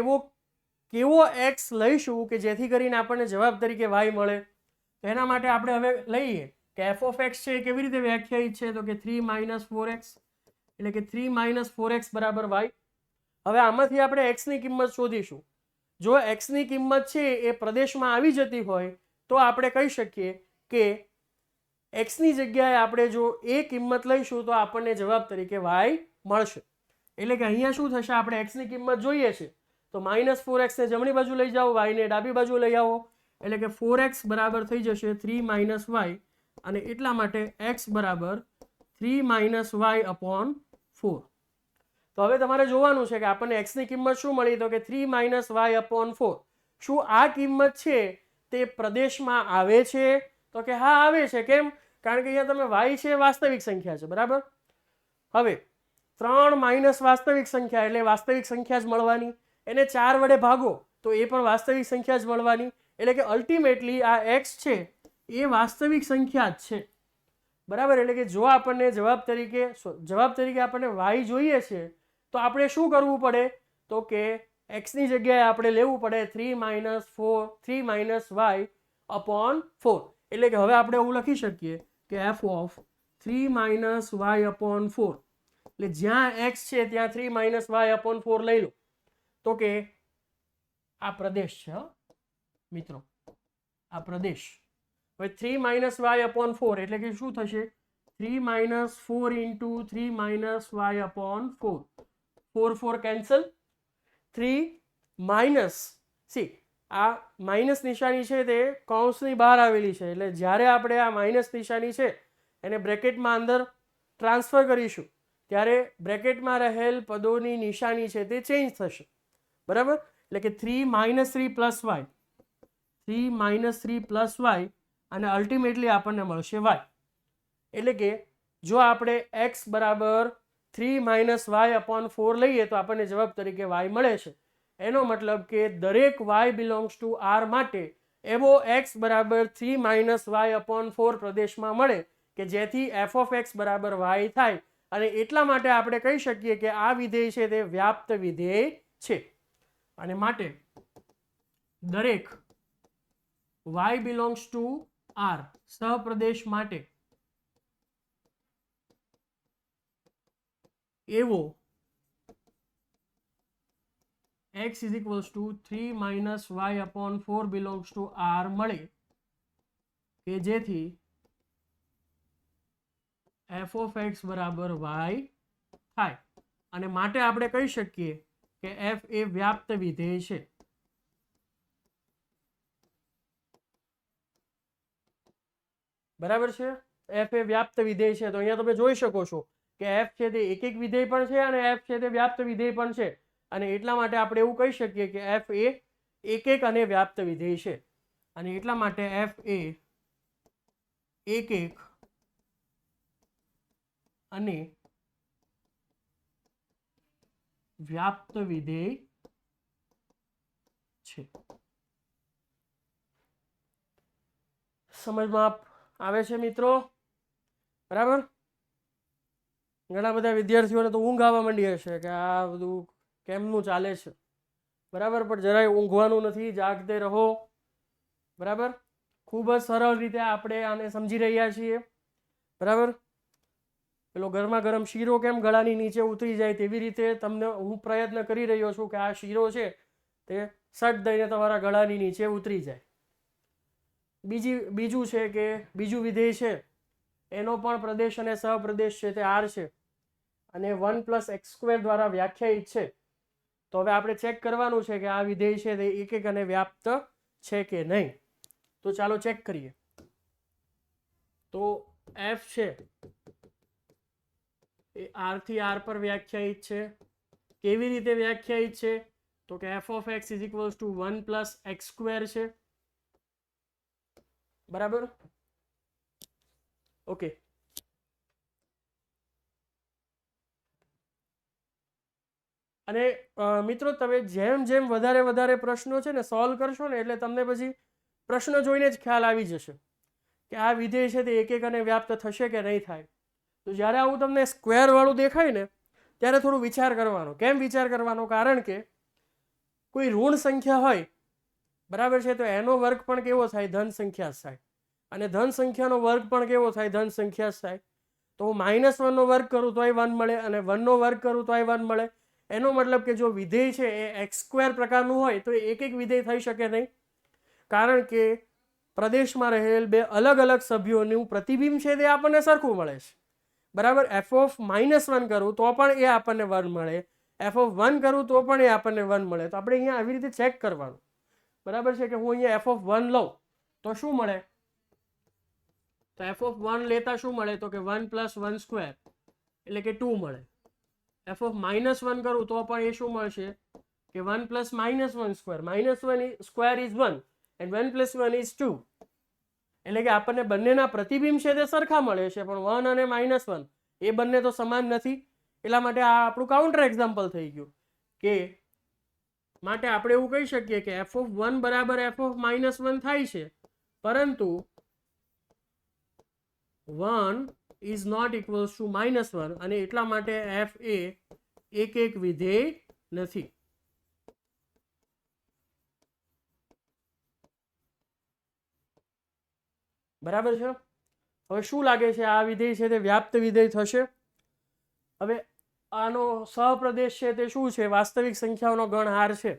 A: કેવો x લઈશું કે જેથી કરીને આપણને જવાબ તરીકે y મળે? તો એના માટે આપણે હવે લઈએ કે f of x છે કેવી રીતે વ્યાખ્યાયિત છે? તો કે 3 - 4x, એટલે કે 3 - 4x બરાબર y. હવે આમાંથી આપણે x ની કિંમત શોધીશું. જો x ની કિંમત છે એ પ્રદેશમાં આવી જતી હોય તો આપણે કહી શકીએ કે x ની જગ્યાએ આપણે જો એ કિંમત લઈશું તો આપણને જવાબ તરીકે y મળશે. એટલે કે અહીંયા શું થશે? આપણે x ની કિંમત જોઈએ છે તો -4x ને જમણી બાજુ લઈ જાઓ, y ને ડાબી બાજુ લઈ આવો, એટલે કે 4x બરાબર થઈ જશે 3 - y, અને એટલા માટે x બરાબર 3 - y upon 4. તો હવે તમારે જોવાનું છે કે આપણને x ની કિંમત શું મળી? તો કે 3 - y upon 4. શું આ કિંમત છે તે પ્રદેશમાં આવે છે? તો કે હા આવે છે. કેમ? કારણ કે અહીંયા તમે y છે વાસ્તવિક સંખ્યા છે, બરાબર. હવે 3 માઇનસ વાસ્તવિક સંખ્યા એટલે વાસ્તવિક સંખ્યા જ મળવાની, એને 4 વડે ભાગો તો એ પણ વાસ્તવિક સંખ્યા જ મળવાની, એટલે કે અલ્ટિમેટલી આ x છે એ વાસ્તવિક સંખ્યા જ છે, બરાબર. એટલે કે જો આપણને જવાબ તરીકે આપણને y જોઈએ છે તો આપણે શું કરવું પડે, તો કે x ની જગ્યાએ આપણે લેવું પડે 3 માઇનસ y અપોન 4. એટલે કે હવે આપણે એવું લખી શકીએ કે f of 3 minus y upon 4, એટલે જ્યાં x છે ત્યાં 3 માઇનસ y અપોન 4 લઈ લો, તો કે આ પ્રદેશ છે મિત્રો, આ પ્રદેશ. હવે 3 માઇનસ y અપોન 4 એટલે કે શું થશે, 3 minus 4 into 3 minus y upon 4, 4 cancel, 3 minus, C આ માઇનસ નિશાની છે તે કૌંસની બહાર આવેલી છે, એટલે જ્યારે આપણે આ માઇનસ નિશાની છે એને બ્રેકેટમાં અંદર ટ્રાન્સફર કરીશું ત્યારે બ્રેકેટમાં રહેલ પદોની નિશાની છે તે ચેન્જ થશે, બરાબર. એટલે કે 3 minus 3 plus y, 3 minus 3 plus y, અને અલ્ટિમેટલી આપણને મળશે y. એટલે કે જો આપણે x બરાબર 3 માઇનસ વાય અપોન 4 લઈએ તો આપણને જવાબ તરીકે y મળે છે. એનો મતલબ કે દરેક y બિલોંગ્સ ટુ r માટે એવો x બરાબર 3 માઇનસ વાય અપોન 4 પ્રદેશમાં મળે કે જેથી f ઓફ x બરાબર y થાય, અને એટલા માટે આપણે કહી શકીએ કે આ વિધેય છે તે વ્યાપ્ત વિધેય છે. અને માટે દરેક y બિલોંગ્સ ટુ r સહપ્રદેશ માટે એવો x is equals to 3 minus y upon 4 belongs to r મળે કે જેથી f ઓફ x બરાબર y થાય, અને માટે આપણે કહી શકીએ કે f એ વ્યાપ્ત વિધેય છે. બરાબર છે, f એ વ્યાપ્ત વિધેય છે. તો અહીંયા તમે જોઈ શકો છો કે f છે તે એક વિધેય પણ છે અને f છે તે વ્યાપ્ત વિધેય પણ છે, અને એટલા માટે આપણે એવું કહી શકીએ કે f એ એક અને વ્યાપ્ત વિધેય છે, અને એટલા માટે f એ એક અને વ્યાપ્ત વિધેય છે. સમજમાં આવે છે મિત્રો? બરાબર. ઘણા બધા વિદ્યાર્થીઓને તો ઊંઘ આવવા માંડી હશે કે આ બધું કેમનું ચાલે છે, બરાબર. પણ જરાય ઊંઘવાનું નથી, જાગતે રહો, બરાબર. ખૂબ જ સરળ રીતે આપણે આને સમજી રહ્યા છીએ, બરાબર. પેલો ગરમા ગરમ શીરો કેમ ગળાની નીચે ઉતરી જાય તેવી રીતે તમને હું પ્રયત્ન કરી રહ્યો છું કે આ શીરો છે તે સટ દઈને તમારા ગળાની નીચે ઉતરી જાય. બીજું છે કે બીજું વિધેય છે એનો પણ પ્રદેશ અને સહપ્રદેશ છે તે r છે, અને 1 પ્લસ એક્સ સ્ક્વેર દ્વારા વ્યાખ્યાયિત છે. તો હવે આપણે ચેક કરવાનું છે કે આ વિધેય છે તે એક અને વ્યાપ્ત છે કે નહીં. તો ચાલો ચેક કરીએ. તો f છે એ r થી r પર વ્યાખ્યાયિત છે. કેવી રીતે વ્યાખ્યાયિત છે? તો કે f of x is equals to 1 plus x square છે, બરાબર. ઓકે. અને મિત્રો તમે જેમ જેમ વધારે પ્રશ્નો છે ને સોલ્વ કરશો ને એટલે તમને પછી પ્રશ્ન જોઈને જ ખ્યાલ આવી જશે કે આ વિધેય છે તે એક અને વ્યાપ્ત થશે કે નહીં થાય. તો જ્યારે આવું તમને સ્ક્વેર વાળું દેખાય ને ત્યારે થોડું વિચાર કરવાનો. કેમ વિચાર કરવાનો? કારણ કે કોઈ ઋણ સંખ્યા હોય, બરાબર છે, તો એનો વર્ગ પણ કેવો થાય? ધન સંખ્યા જ થાય. અને ધન સંખ્યાનો વર્ગ પણ કેવો થાય? ધન સંખ્યા જ થાય. તો હું -1 નો વર્ગ કરું તોય 1 મળે, અને 1 નો વર્ગ કરું તોય 1 મળે. એનો મતલબ કે જો વિધેય છે એ એક્સ સ્ક્વેર પ્રકારનું હોય તો એક વિધેય થઈ શકે નહીં, કારણ કે પ્રદેશમાં રહેલ બે અલગ અલગ સભ્યોનું પ્રતિબિંબ છે તે આપણને સરખું મળે છે, બરાબર. f ઓફ -1 કરું તો પણ એ આપણને 1 મળે, f ઓફ 1 કરું તો પણ એ આપણને 1 મળે. તો આપણે અહીંયા આવી રીતે ચેક કરવાનું, બરાબર છે, કે હું અહીંયા f ઓફ 1 લઉં તો શું મળે? તો f ઓફ 1 લેતા શું મળે? તો કે 1 પ્લસ 1 સ્ક્વેર એટલે કે 2 મળે. f ઓફ -1 કરું તો પણ એ શું મળશે? કે 1 plus -1 square, -1 square is 1 and 1 plus 1 is 2. એટલે કે આપણને બંનેના પ્રતિબિંબ છે તે સરખા મળે છે, પણ 1 અને -1 એ બંને તો સમાન નથી. એટલા માટે આ આપણું કાઉન્ટર એક્ઝામ્પલ થઈ ગયું કે માટે આપણે એવું કહી શકીએ કે f(1) બરાબર f(-1) થાય છે, પરંતુ 1 ઇઝ નોટ ઇક્વલ્સ ટુ -1, અને એટલા માટે f એ એક વિધેય નથી. બરાબર છે. હવે શું લાગે છે, આ વિધેય છે તે વ્યાપ્ત વિધેય થશે? હવે આનો સહપ્રદેશ છે તે શું છે? વાસ્તવિક સંખ્યાઓનો ગણહાર છે.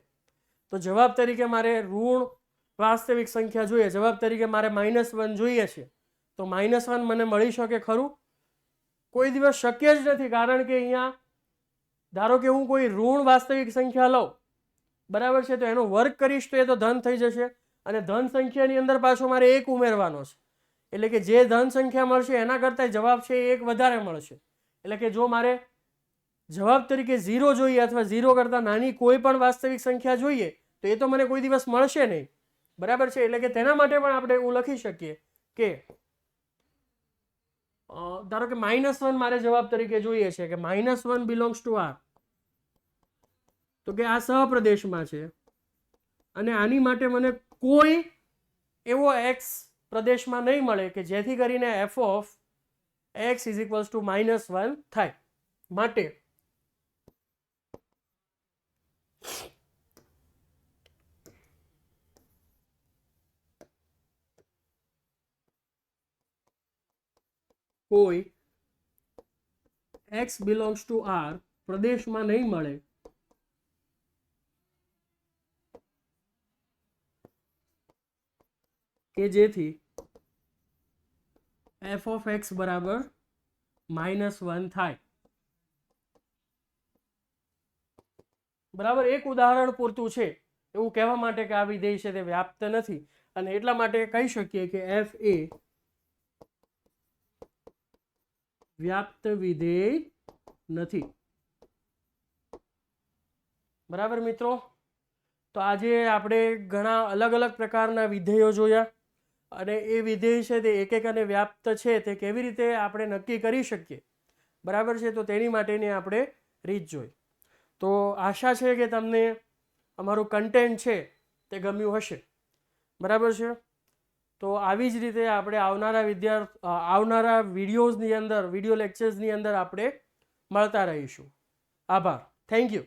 A: તો જવાબ તરીકે મારે ઋણ વાસ્તવિક સંખ્યા જોઈએ, જવાબ તરીકે મારે -1 જોઈએ છે. તો -1 મને મળી શકે ખરું? કોઈ દિવસ શક્ય જ નથી, કારણ કે અહીંયા ધારો કે હું કોઈ ઋણ વાસ્તવિક સંખ્યા લઉં, બરાબર છે, તો એનો વર્ગ કરીશ તો એ તો ધન થઈ જશે, અને ધન સંખ્યાની અંદર પાછો મારે 1 ઉમેરવાનો છે, એટલે કે જે ધન સંખ્યા મળશે એના કરતાં જવાબ છે એ 1 વધારે મળશે. એટલે કે જો મારે જવાબ તરીકે 0 જોઈએ અથવા 0 કરતાં નાની કોઈ પણ વાસ્તવિક સંખ્યા જોઈએ, તો એ તો મને કોઈ દિવસ મળશે નહીં. બરાબર છે. એટલે કે તેના માટે પણ આપણે એવું લખી શકીએ કે ધારો કે -1 મારે જવાબ તરીકે જોઈએ છે, કે -1 બિલોંગ્સ ટુ R, તો કે આ સહપ્રદેશમાં છે, અને આની માટે મને કોઈ એવો x પ્રદેશમાં નહીં મળે કે જેથી કરીને f of x is equals to -1 થાય. માટે કોઈ x બિલોંગ્સ ટુ R પ્રદેશમાં નહીં મળે કે જેથી f ઓફ x બરાબર -1 થાય. બરાબર. એક ઉદાહરણ પૂરતું છે એવું કહેવા માટે કે આ વિધેય છે તે વ્યાપ્ત નથી, અને એટલા માટે કહી શકીએ કે f એ વ્યાપ્ત વિધેય નથી. બરાબર મિત્રો. તો આજે આપણે ઘણા અલગ અલગ પ્રકારના વિધેયો જોયા, અને એ વિધેય છે તે એક અને વ્યાપ્ત છે તે કેવી રીતે આપણે નક્કી કરી શકીએ, બરાબર છે, તો તેની માટેની આપણે રીત જોઈ. તો આશા છે કે તમને અમારું કન્ટેન્ટ છે તે ગમ્યું હશે. બરાબર છે. તો આવી જ રીતે આપણે આવનારા વિડીયોઝની અંદર, વિડીયો લેક્ચર્સની અંદર આપણે મળતા રહીશું. આભાર. Thank you.